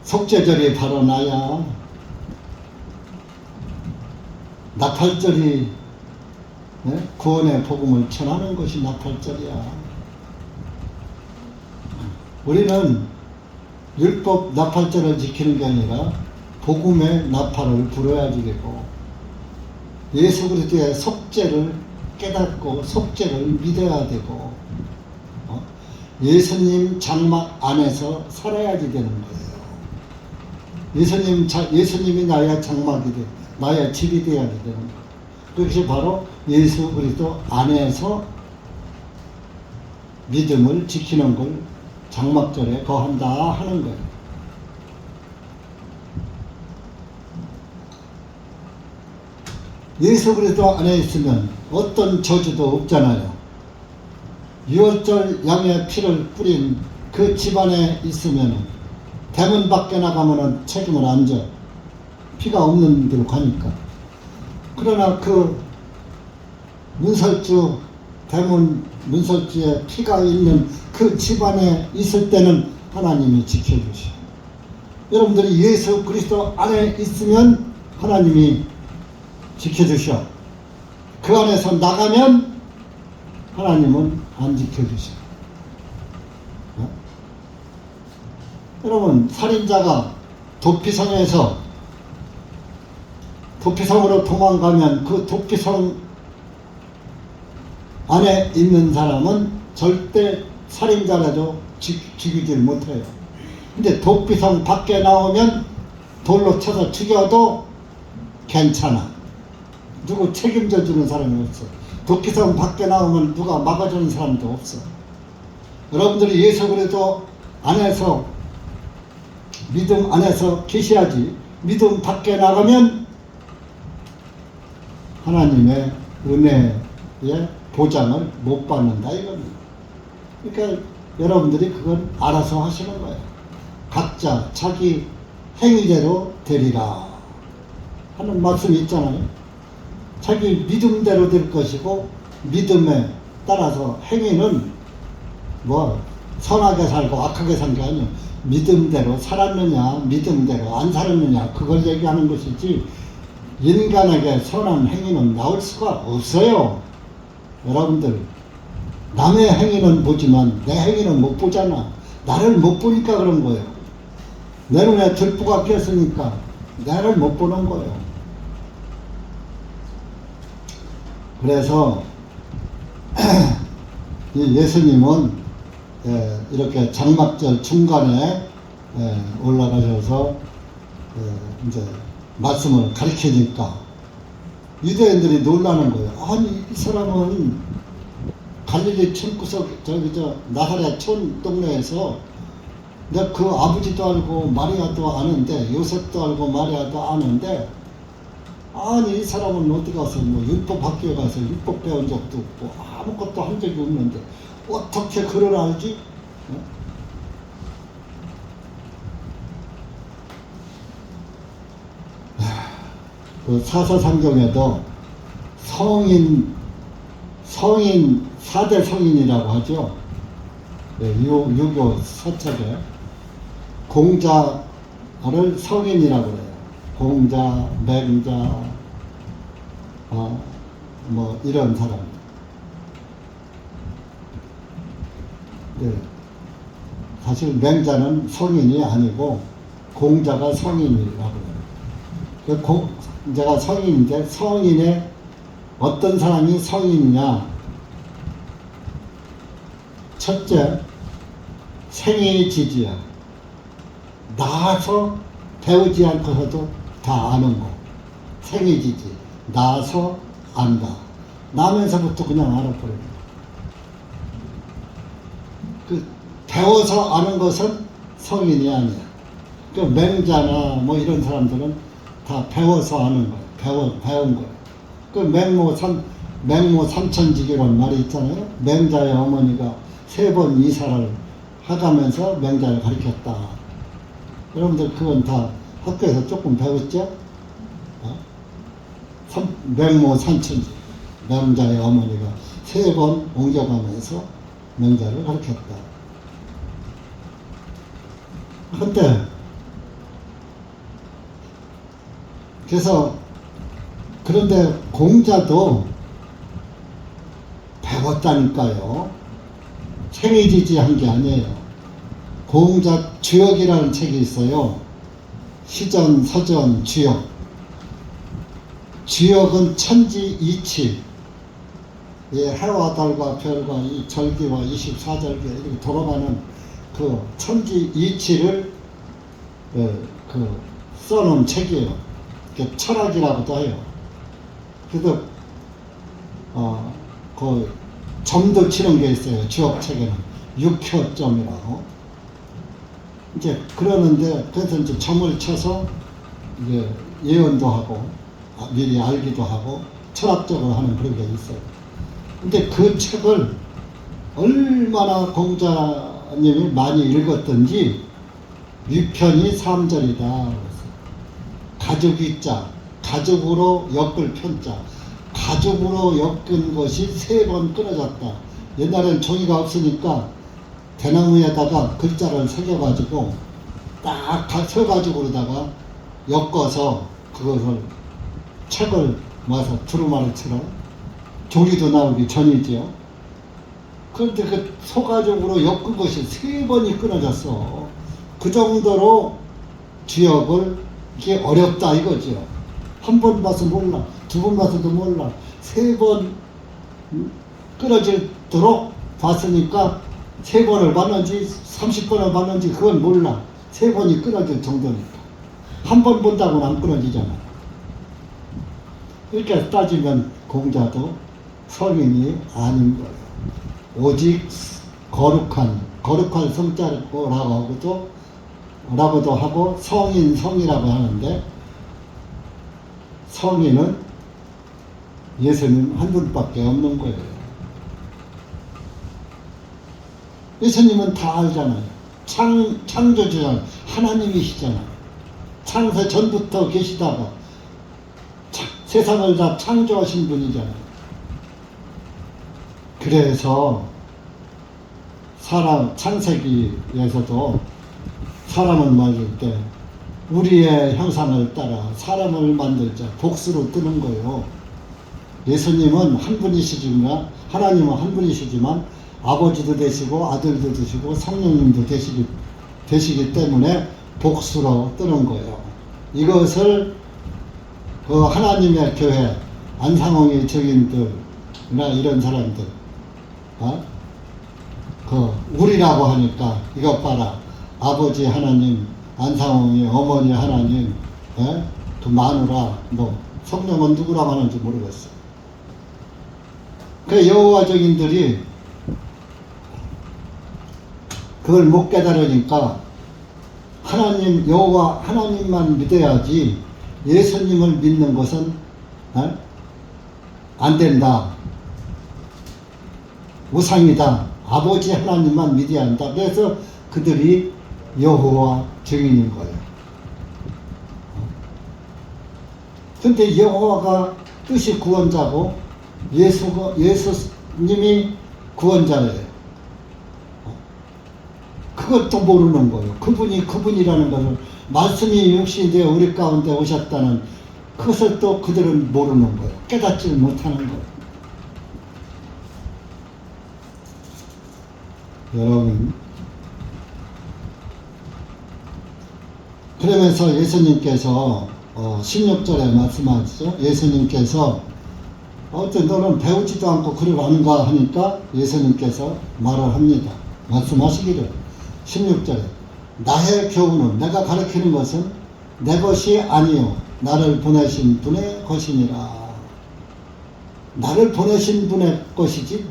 속죄절이 바로 나야. 나팔절이 구원의 복음을 전하는 것이 나팔절이야. 우리는 율법 나팔절을 지키는 게 아니라 복음의 나팔을 불어야지 되고 예수 그리스도의 속죄를 깨닫고 속죄를 믿어야 되고 예수님 장막 안에서 살아야지 되는 거예요. 예수님이 나의 장막이 돼, 나의 집이 되어야 되는 거예요. 그것이 바로 예수 그리스도 안에서 믿음을 지키는 걸 장막절에 거한다 하는 거예요. 예수 그리스도 안에 있으면 어떤 저주도 없잖아요. 유월절 양의 피를 뿌린 그 집안에 있으면 대문 밖에 나가면 책임을 안 져. 피가 없는 데로 가니까. 그러나 그 문설주, 대문 문설주에 피가 있는 그 집안에 있을 때는 하나님이 지켜주셔. 여러분들이 예수 그리스도 안에 있으면 하나님이 지켜주셔. 그 안에서 나가면 하나님은 안 지켜주셔. 여러분, 살인자가 도피성으로 도망가면 그 도피성 안에 있는 사람은 절대 살인자라도 죽이질 못해요. 근데 도피성 밖에 나오면 돌로 쳐서 죽여도 괜찮아. 누구 책임져 주는 사람이 없어. 도피성 밖에 나오면 누가 막아주는 사람도 없어. 여러분들이 예수 그리스도 안에서 믿음 안에서 계셔야지. 믿음 밖에 나가면 하나님의 은혜의 보장을 못 받는다 이겁니다. 그러니까 여러분들이 그건 알아서 하시는 거예요. 각자 자기 행위대로 되리라 하는 말씀이 있잖아요. 자기 믿음대로 될 것이고 믿음에 따라서 행위는 뭐 선하게 살고 악하게 산 게 아니에요. 믿음대로 살았느냐 믿음대로 안 살았느냐 그걸 얘기하는 것이지 인간에게 선한 행위는 나올 수가 없어요. 여러분들 남의 행위는 보지만 내 행위는 못 보잖아. 나를 못 보니까 그런 거예요. 내 눈에 들보가 꼈으니까 나를 못 보는 거예요. 이 예수님은 이렇게 장막절 중간에 올라가셔서 이제 말씀을 가르치니까 유대인들이 놀라는 거예요. 아니 이 사람은 갈릴리 촌구석 나사렛 촌 동네에서 내가 그 아버지도 알고 마리아도 아는데 요셉도 알고 마리아도 아는데 아니 이 사람은 어디 가서 뭐 율법 학교에 가서 율법 배운 적도 없고 아무것도 한 적이 없는데 어떻게 그를 알지? 그 사서상경에도 성인 4대 성인이라고 하죠. 유교 서책에 공자를 성인이라고 그래요. 공자, 맹자, 뭐 이런 사람들. 사실 맹자는 성인이 아니고 공자가 성인이라고 해요. 공자가 성인인데 성인의 어떤 사람이 성인이냐? 첫째, 생애지지야. 나서 배우지 않고서도 다 아는 거. 생애지지. 나서 안다. 나면서부터 그냥 알아버려요. 배워서 아는 것은 성인이 아니야. 그 맹자나 뭐 이런 사람들은 다 배워서 아는 거예요. 배운 거예요. 그 맹모 삼천지기란 말이 있잖아요. 맹자의 어머니가 3번 이사를 하가면서 맹자를 가르쳤다. 여러분들 그건 다 학교에서 조금 배웠죠? 맹모 삼천지. 맹자의 어머니가 3번 옮겨가면서 맹자를 가르쳤다. 그런데 공자도 배웠다니까요. 생애지지한 게 아니에요. 공자 주역이라는 책이 있어요. 시전, 서전, 주역. 주역은 천지 이치. 해와 달과 별과 이 절기와 24절기 이렇게 돌아가는 그 천지 이치를 써놓은 책이에요. 철학이라고도 해요. 그래서 그 점도 치는 게 있어요. 주역책에는 6효점이라고. 이제 그러는데 그래서 이제 점을 쳐서 이제 예언도 하고 미리 알기도 하고 철학적으로 하는 그런 게 있어요. 근데 그 책을 얼마나 공자님이 많이 읽었던지 위편이 3절이다. 가죽이자 가죽으로 엮을 편자. 가죽으로 엮은 것이 3번 끊어졌다. 옛날엔 종이가 없으니까 대나무에다가 글자를 새겨가지고 딱 서가죽으로다가 엮어서 그것을 책을 모아서 두루마리처럼 조리도 나오기 전이지요. 그런데 그 소가죽으로 엮은 것이 3번이 끊어졌어. 그 정도로 주역을 이게 어렵다 이거죠. 한 번 봐서 몰라, 2번 봐서도 몰라, 3번 끊어지도록 봤으니까 3번을 봤는지 30번을 봤는지 그건 몰라. 3번이 끊어질 정도니까. 한 번 본다고는 안 끊어지잖아. 이렇게 따지면 공자도 성인이 아닌 거예요. 오직 거룩한 성자라고도 하고 성이라고 하는데 성인은 예수님 한 분밖에 없는 거예요. 예수님은 다 알잖아요. 창조주잖아요. 하나님이시잖아요. 창세 전부터 계시다가 세상을 다 창조하신 분이잖아요. 그래서 창세기에서도 사람을 만들 때 우리의 형상을 따라 사람을 만들자 복수로 뜨는 거예요. 예수님은 한 분이시지만 하나님은 한 분이시지만 아버지도 되시고 아들도 되시고 성령님도 되시기 때문에 복수로 뜨는 거예요. 이것을 그 하나님의 교회 안상홍의 증인들이나 이런 사람들 그 우리라고 하니까 이것 봐라. 아버지 하나님, 안상홍이 어머니 하나님, 예? 그 마누라, 뭐 성령은 누구라고 하는지 모르겠어. 그 여호와 증인들이 그걸 못 깨달으니까 하나님, 여호와 하나님만 믿어야지 예수님을 믿는 것은 안 된다. 우상이다. 아버지 하나님만 믿어야 한다. 그래서 그들이 여호와 증인인 거예요. 근데 여호와가 뜻이 구원자고 예수님이 구원자예요. 그것도 모르는 거예요. 그분이 그분이라는 것을, 말씀이 육신이 되어 우리 가운데 오셨다는 그것을 또 그들은 모르는 거예요. 깨닫지 못하는 거예요. 여러분, 그러면서 예수님께서 16절에 말씀하시죠. 예수님께서 어째 너는 배우지도 않고 그를 아는가 하니까 예수님께서 말을 합니다. 말씀하시기를 16절에 나의 교훈은, 내가 가르치는 것은 내 것이 아니요 나를 보내신 분의 것이니라. 나를 보내신 분의 것이지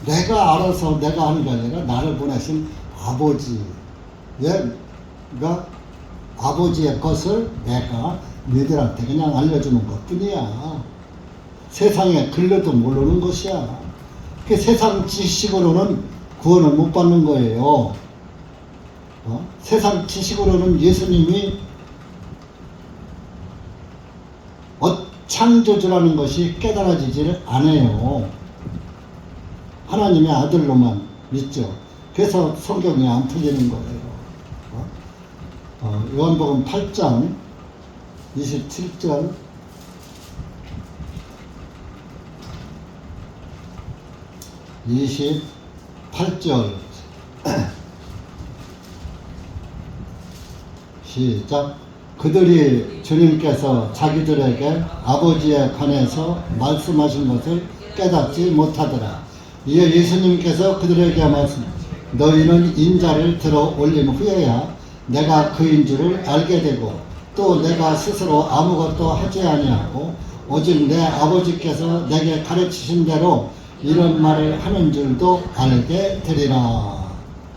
내가 알아서 내가 하는 게 아니라 나를 보내신 아버지, 그러니까 아버지의 것을 내가 너희들한테 그냥 알려주는 것 뿐이야. 세상에 글려도 모르는 것이야. 그 세상 지식으로는 구원을 못 받는 거예요. 세상 지식으로는 예수님이 창조주라는 것이 깨달아지지를 않아요. 하나님의 아들로만 믿죠. 그래서 성경이 안 풀리는 거예요. 요한복음 8장 27절 28절 시작. 그들이 주님께서 자기들에게 아버지에 관해서 말씀하신 것을 깨닫지 못하더라. 이에 예수님께서 그들에게 말씀, 너희는 인자를 들어 올린 후에야 내가 그인 줄을 알게 되고 또 내가 스스로 아무것도 하지 아니하고 오직 내 아버지께서 내게 가르치신 대로 이런 말을 하는 줄도 알게 되리라.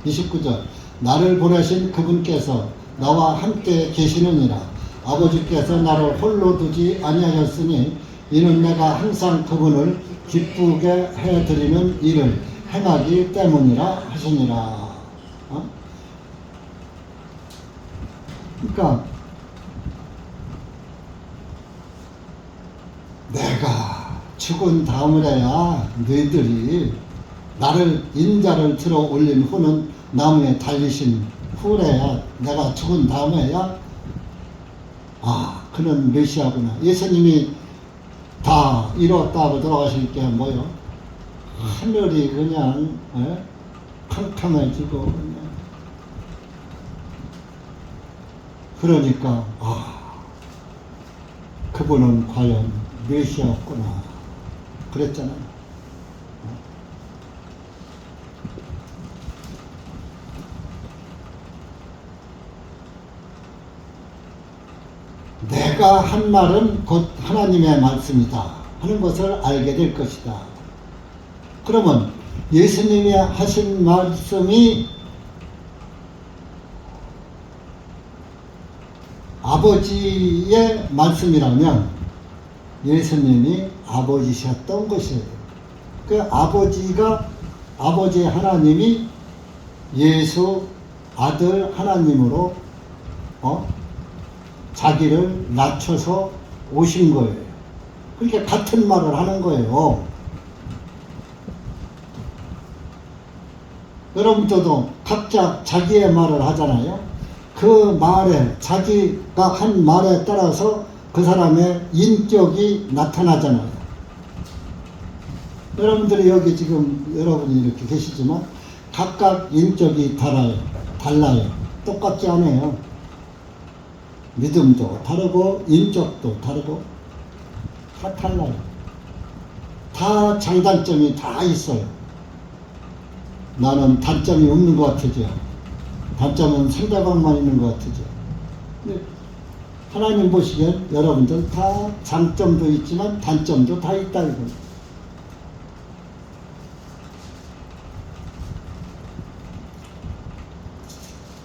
29절. 나를 보내신 그분께서 나와 함께 계시느니라. 아버지께서 나를 홀로 두지 아니하셨으니 이는 내가 항상 그분을 기쁘게 해드리는 일을 행하기 때문이라 하시니라. 그러니까 내가 죽은 다음에야 너희들이 나를 인자를 들어 올린 후는 나무에 달리신 후래야, 내가 죽은 다음에야 그는 메시아구나. 예수님이 다 이뤘다고 돌아가실 게 뭐요? 하늘이 그냥 캄캄해지고 그냥. 그러니까 그분은 과연 메시아였구나 그랬잖아요. 내가 한 말은 곧 하나님의 말씀이다 하는 것을 알게 될 것이다. 그러면 예수님이 하신 말씀이 아버지의 말씀이라면 예수님이 아버지셨던 것이에요. 그 아버지 하나님이 예수 아들 하나님으로 자기를 낮춰서 오신 거예요. 그러니까 같은 말을 하는 거예요. 여러분들도 각자 자기의 말을 하잖아요. 그 말에, 자기가 한 말에 따라서 그 사람의 인격이 나타나잖아요. 여러분들이 여기 지금 여러분이 이렇게 계시지만 각각 인격이 달라요. 똑같지 않아요. 믿음도 다르고 인격도 다르고 다 달라요. 다 장단점이 다 있어요. 나는 단점이 없는 것 같으죠. 단점은 상대방만 있는 것 같으죠. 근데 하나님 보시기엔 여러분들 다 장점도 있지만 단점도 다 있다 이거예요.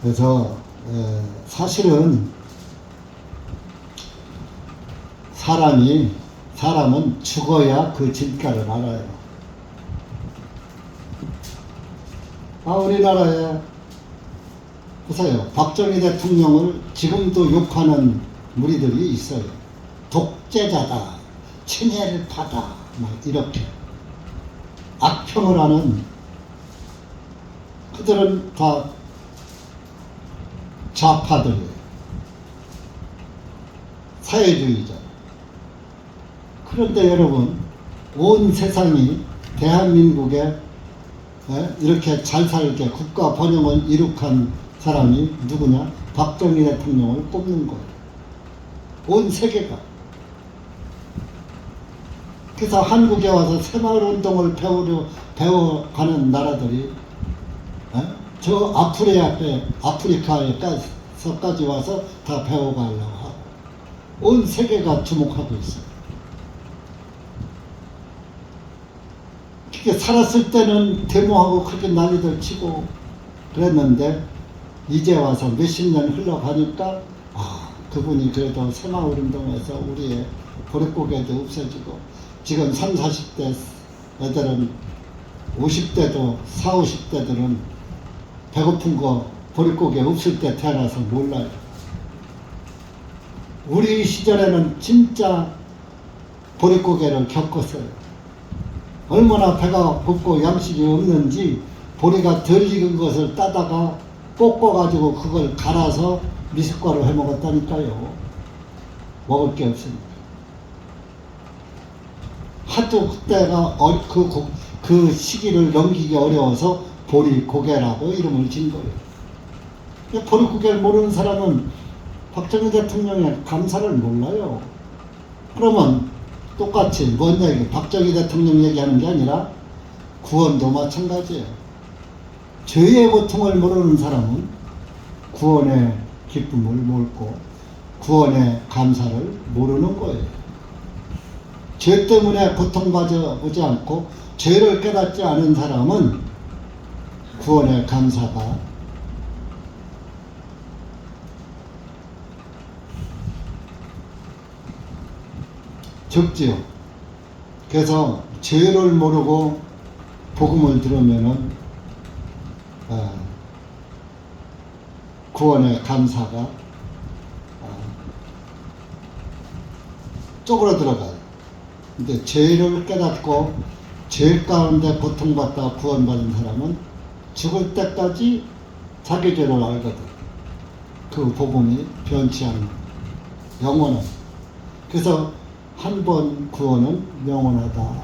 그래서 사실은 사람은 죽어야 그 진가를 알아요. 우리나라에 보세요. 박정희 대통령을 지금도 욕하는 무리들이 있어요. 독재자다, 친일파다, 막 이렇게 악평을 하는 그들은 다 좌파들이에요. 사회주의자. 그런데 여러분, 온 세상이 대한민국에 이렇게 잘 살게 국가 번영을 이룩한 사람이 누구냐? 박정희 대통령을 뽑는 거예요. 온 세계가. 그래서 한국에 와서 새마을운동을 배워가는 나라들이 저 아프리카에까지 와서 다 배워가려고 하고 온 세계가 주목하고 있어요. 그렇게 살았을 때는 데모하고 그렇게 난리들 치고 그랬는데 이제 와서 몇십 년 흘러가니까 그분이 그래도 새마을운동에서 우리의 보릿고개도 없어지고 지금 30, 40대 애들은 50대도 40, 50대들은 배고픈 거 보릿고개 없을 때 태어나서 몰라요. 우리 시절에는 진짜 보릿고개를 겪었어요. 얼마나 배가 고프고 양식이 없는지 보리가 덜 익은 것을 따다가 볶아가지고 그걸 갈아서 미숫가루 해 먹었다니까요. 먹을 게 없으니까. 하도 그때가 그 시기를 넘기기 어려워서 보릿고개라고 이름을 진 거예요. 보릿고개를 모르는 사람은 박정희 대통령의 감사를 몰라요. 그러면 똑같이 뭔 얘기, 박정희 대통령 얘기하는 게 아니라 구원도 마찬가지예요. 죄의 고통을 모르는 사람은 구원의 기쁨을 모르고 구원의 감사를 모르는 거예요. 죄 때문에 고통받지 않고 죄를 깨닫지 않은 사람은 구원의 감사가 적지요. 그래서 죄를 모르고 복음을 들으면은 구원의 감사가 쪼그라들어가요. 근데 죄를 깨닫고 죄 가운데 고통받다 구원받은 사람은 죽을 때까지 자기 죄를 알거든. 그 복음이 변치 않는 영원한. 그래서 한 번 구원은 영원하다.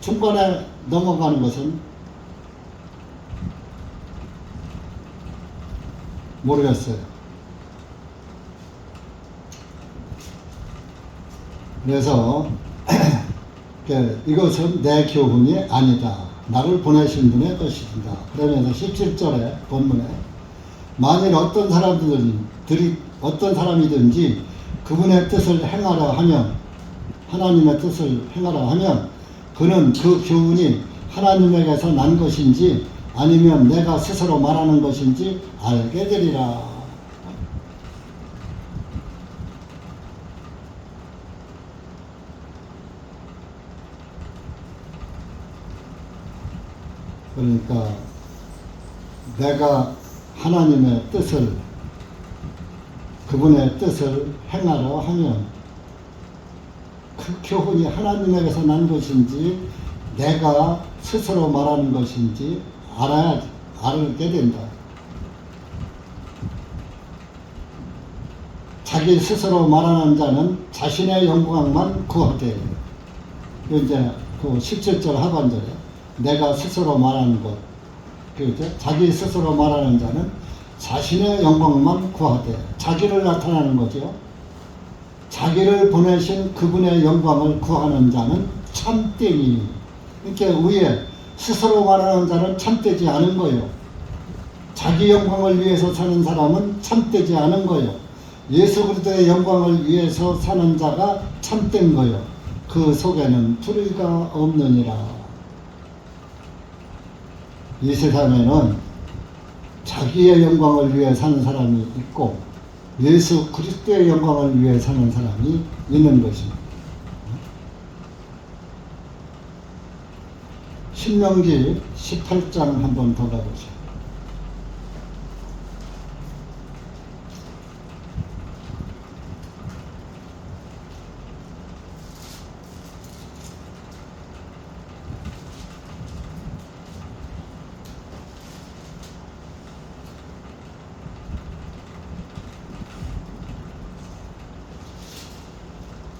중간에 넘어가는 것은 모르겠어요. 그래서 이것은 내 교훈이 아니다. 나를 보내신 분의 것이다. 그러면서 17절에 본문에 만일 어떤 사람이든지 그분의 뜻을 행하라 하면, 하나님의 뜻을 행하라 하면 그는 그 교훈이 하나님에게서 난 것인지 아니면 내가 스스로 말하는 것인지 알게 되리라. 그러니까 내가 하나님의 뜻을, 그분의 뜻을 행하려 하면 그 교훈이 하나님에게서 난 것인지 내가 스스로 말하는 것인지 알게 된다. 자기 스스로 말하는 자는 자신의 영광만 구하되, 이제 그 17절 하반절에 내가 스스로 말하는 것, 그죠? 자기 스스로 말하는 자는 자신의 영광만 구하되, 자기를 나타내는 거죠. 자기를 보내신 그분의 영광을 구하는 자는 참되니. 이렇게 위에 스스로 말하는 자는 참되지 않은 거예요. 자기 영광을 위해서 사는 사람은 참되지 않은 거예요. 예수 그리스도의 영광을 위해서 사는 자가 참된 거예요. 그 속에는 불의가 없느니라. 이 세상에는 자기의 영광을 위해 사는 사람이 있고 예수 그리스도의 영광을 위해 사는 사람이 있는 것입니다. 신명기 18장 한 번 더 가보시죠.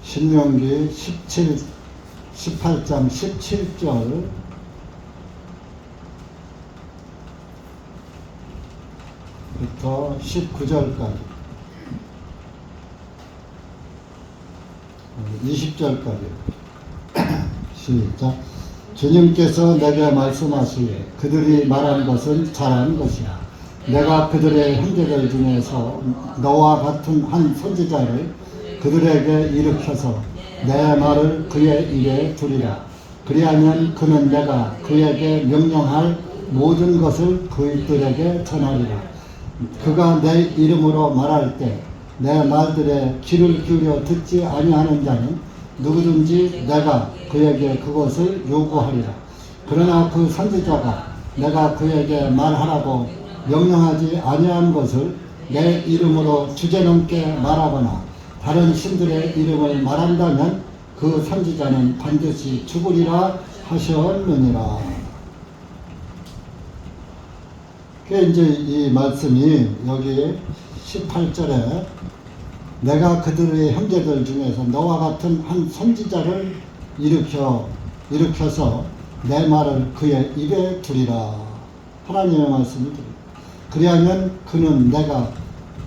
신명기 18장 17절 부터 19절까지 20절까지 시작. 주님께서 내게 말씀하시되 그들이 말한 것은 잘한 것이야. 내가 그들의 형제들 중에서 너와 같은 한 선지자를 그들에게 일으켜서 내 말을 그의 입에 두리라. 그리하면 그는 내가 그에게 명령할 모든 것을 그들에게 전하리라. 그가 내 이름으로 말할 때 내 말들에 귀를 기울여 듣지 아니하는 자는 누구든지 내가 그에게 그것을 요구하리라. 그러나 그 선지자가 내가 그에게 말하라고 명령하지 아니한 것을 내 이름으로 주제넘게 말하거나 다른 신들의 이름을 말한다면 그 선지자는 반드시 죽으리라 하셨느니라. 이제 이 말씀이 여기 18절에 내가 그들의 형제들 중에서 너와 같은 한 선지자를 일으켜서 내 말을 그의 입에 두리라. 하나님의 말씀을 드립니다. 그리하면 그는 내가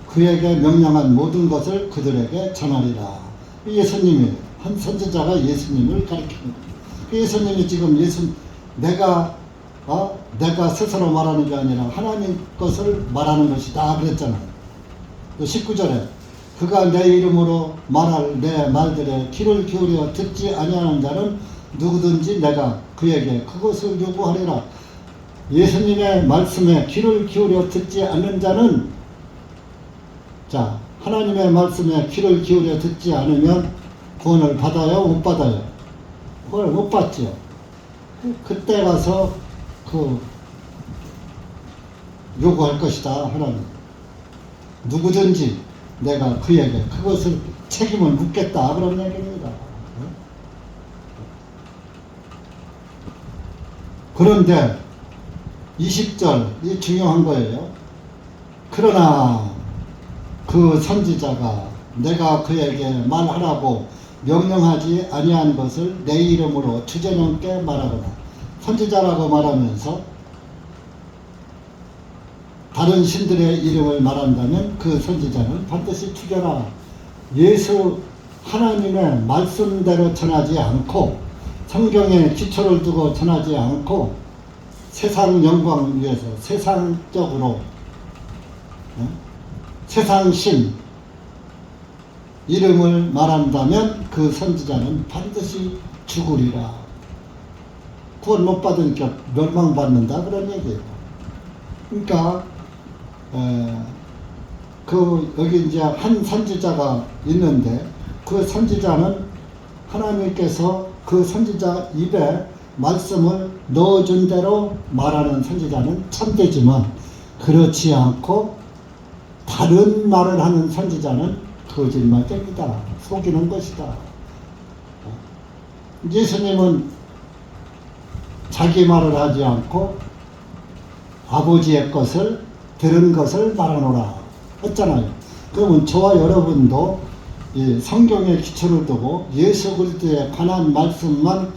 그에게 명령한 모든 것을 그들에게 전하리라. 예수님이 한 선지자가 예수님을 가리킵니다. 예수님이 지금 내가 스스로 말하는 게 아니라 하나님 것을 말하는 것이다 그랬잖아요. 19절에 그가 내 이름으로 말할 내 말들에 귀를 기울여 듣지 아니하는 자는 누구든지 내가 그에게 그것을 요구하리라. 예수님의 말씀에 귀를 기울여 듣지 않는 자는 하나님의 말씀에 귀를 기울여 듣지 않으면 구원을 받아요? 못 받아요? 구원을 못 받죠. 그때 가서 요구할 것이다 하나님. 누구든지 내가 그에게 그것을 책임을 묻겠다 그런 얘기입니다. 그런데 20절 이 중요한 거예요. 그러나 그 선지자가 내가 그에게 말하라고 명령하지 아니한 것을 내 이름으로 주제넘게 말하거나 선지자라고 말하면서 다른 신들의 이름을 말한다면 그 선지자는 반드시 죽여라. 예수 하나님의 말씀대로 전하지 않고 성경에 기초를 두고 전하지 않고 세상 영광을 위해서 세상적으로 세상신 이름을 말한다면 그 선지자는 반드시 죽으리라. 구원 못 받으니까 멸망받는다 그런 얘기예요. 그러니까 여기 이제 한 선지자가 있는데 그 선지자는 하나님께서 그 선지자 입에 말씀을 넣어준 대로 말하는 선지자는 참되지만 그렇지 않고 다른 말을 하는 선지자는 거짓말쟁이다. 속이는 것이다. 예수님은 자기 말을 하지 않고 아버지의 것을 들은 것을 말하노라 했잖아요. 그러면 저와 여러분도 이 성경의 기초를 두고 예수 그리스도에 관한 말씀만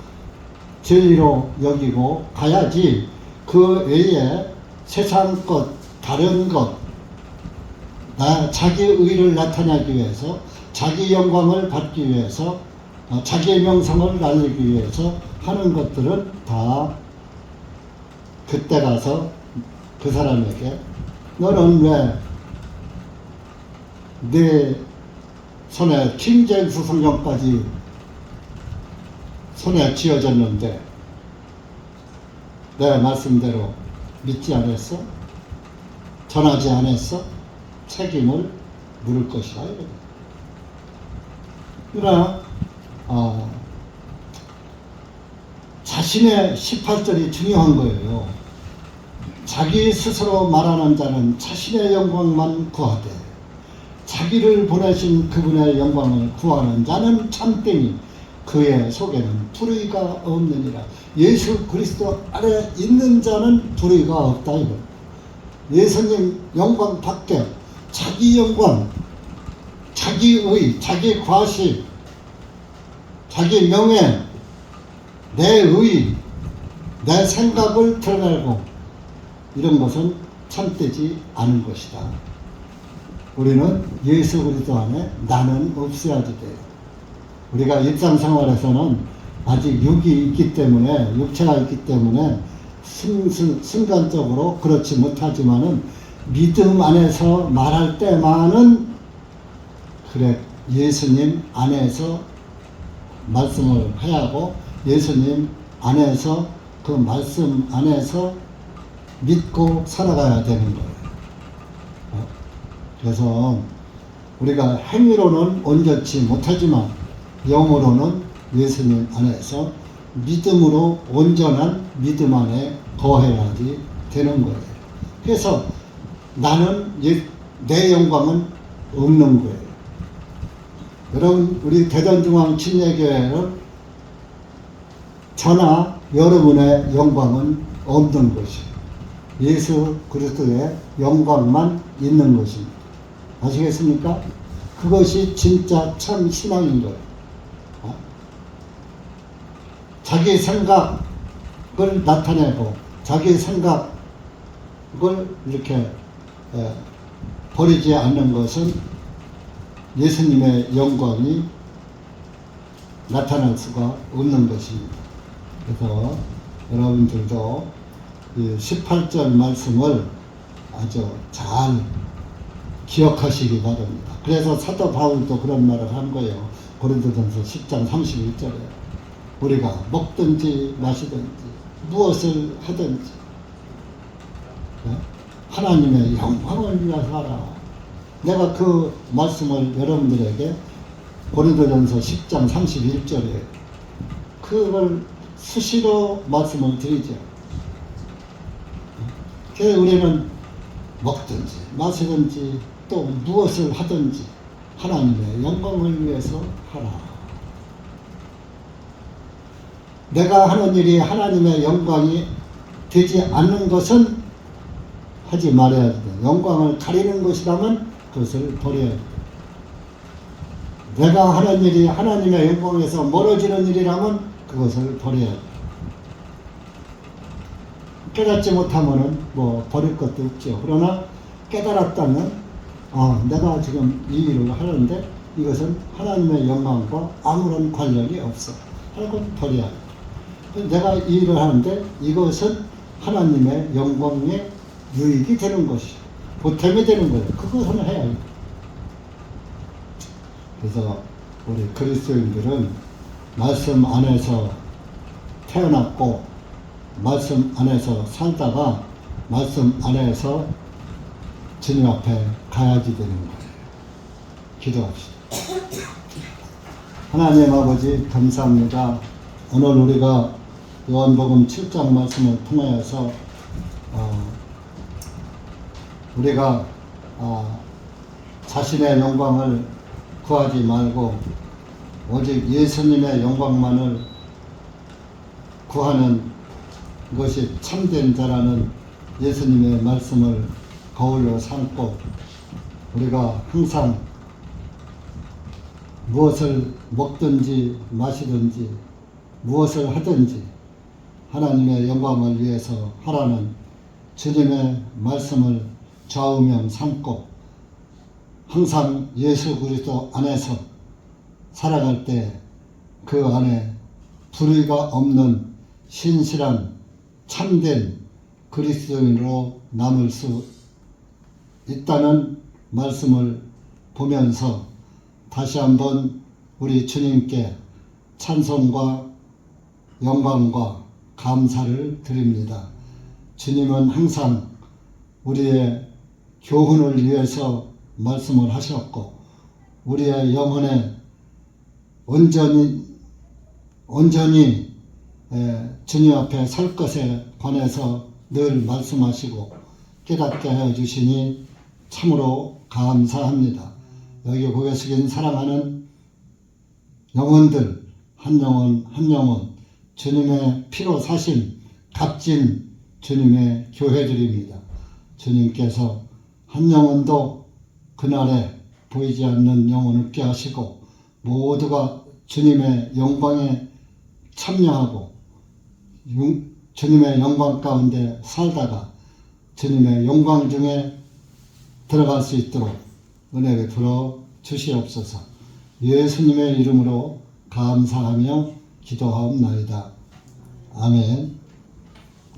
진리로 여기고 가야지 그 외에 세상 것, 다른 것, 자기 의를 나타내기 위해서, 자기 영광을 받기 위해서, 자기의 명성을 날리기 위해서 하는 것들은 다 그때 가서 그 사람에게 너는 왜 내 손에 킹제임스 성경까지 손에 쥐어졌는데 내 말씀대로 믿지 않았어? 전하지 않았어? 책임을 물을 것이다. 그러나 자신의 18절이 중요한 거예요. 자기 스스로 말하는 자는 자신의 영광만 구하되 자기를 보내신 그분의 영광을 구하는 자는 참되니 그의 속에는 불의가 없느니라. 예수 그리스도 안에 있는 자는 불의가 없다. 이거. 예수님 영광 밖에 자기 영광, 자기 의, 자기 과시, 자기 명예, 내 의, 내 생각을 드러내고 이런 것은 참되지 않은 것이다. 우리는 예수 그리스도 안에 나는 없어야지 돼요. 우리가 일상생활에서는 아직 육이 있기 때문에, 육체가 있기 때문에 순간적으로 그렇지 못하지만은 믿음 안에서 말할 때만은 그래 예수님 안에서 말씀을 해야 하고 예수님 안에서 그 말씀 안에서 믿고 살아가야 되는 거예요. 그래서 우리가 행위로는 온전치 못하지만 영으로는 예수님 안에서 믿음으로 온전한 믿음 안에 거해야지 되는 거예요. 그래서 나는 내 영광은 없는 거예요. 여러분 우리 대전중앙 침례교회는 저나 여러분의 영광은 없는 것이에요. 예수 그리스도의 영광만 있는 것입니다. 아시겠습니까? 그것이 진짜 참 신앙인 거예요. 자기 생각을 나타내고 자기 생각을 이렇게 버리지 않는 것은 예수님의 영광이 나타날 수가 없는 것입니다. 그래서 여러분들도 이 18절 말씀을 아주 잘 기억하시기 바랍니다. 그래서 사도 바울도 그런 말을 한 거예요. 고린도전서 10장 31절에 우리가 먹든지 마시든지 무엇을 하든지 하나님의 영광을 위하여 하라. 내가 그 말씀을 여러분들에게 고린도전서 10장 31절에 그걸 수시로 말씀을 드리죠. 그래서 우리는 먹든지 마시든지 또 무엇을 하든지 하나님의 영광을 위해서 하라. 내가 하는 일이 하나님의 영광이 되지 않는 것은 하지 말아야 돼. 영광을 가리는 것이라면 그것을 버려야 돼. 내가 하는 일이 하나님의 영광에서 멀어지는 일이라면 그것을 버려야 돼. 깨닫지 못하면은 뭐 버릴 것도 없죠. 그러나 깨달았다면 내가 지금 이 일을 하는데 이것은 하나님의 영광과 아무런 관련이 없어. 하고 버려야 돼. 내가 이 일을 하는데 이것은 하나님의 영광에 유익이 되는 것이요. 보탬이 되는 거예요. 그것은 해야 해요. 그래서 우리 그리스도인들은 말씀 안에서 태어났고 말씀 안에서 살다가 말씀 안에서 주님 앞에 가야지 되는 거예요. 기도합시다. 하나님 아버지 감사합니다. 오늘 우리가 요한복음 7장 말씀을 통하여서 우리가 자신의 영광을 구하지 말고 오직 예수님의 영광만을 구하는 것이 참된 자라는 예수님의 말씀을 거울로 삼고 우리가 항상 무엇을 먹든지 마시든지 무엇을 하든지 하나님의 영광을 위해서 하라는 주님의 말씀을 좌우명 삼고 항상 예수 그리스도 안에서 살아갈 때 그 안에 불의가 없는 신실한 참된 그리스도인으로 남을 수 있다는 말씀을 보면서 다시 한번 우리 주님께 찬송과 영광과 감사를 드립니다. 주님은 항상 우리의 교훈을 위해서 말씀을 하셨고 우리의 영혼에 온전히 주님 앞에 설 것에 관해서 늘 말씀하시고 깨닫게 해주시니 참으로 감사합니다. 여기 고개 숙인 사랑하는 영혼들 한 영혼 한 영혼 주님의 피로 사신 값진 주님의 교회들입니다. 주님께서 한 영혼도 그날에 보이지 않는 영혼을 얻게 하시고 모두가 주님의 영광에 참여하고 주님의 영광 가운데 살다가 주님의 영광 중에 들어갈 수 있도록 은혜 베풀어 주시옵소서. 예수님의 이름으로 감사하며 기도하옵나이다. 아멘.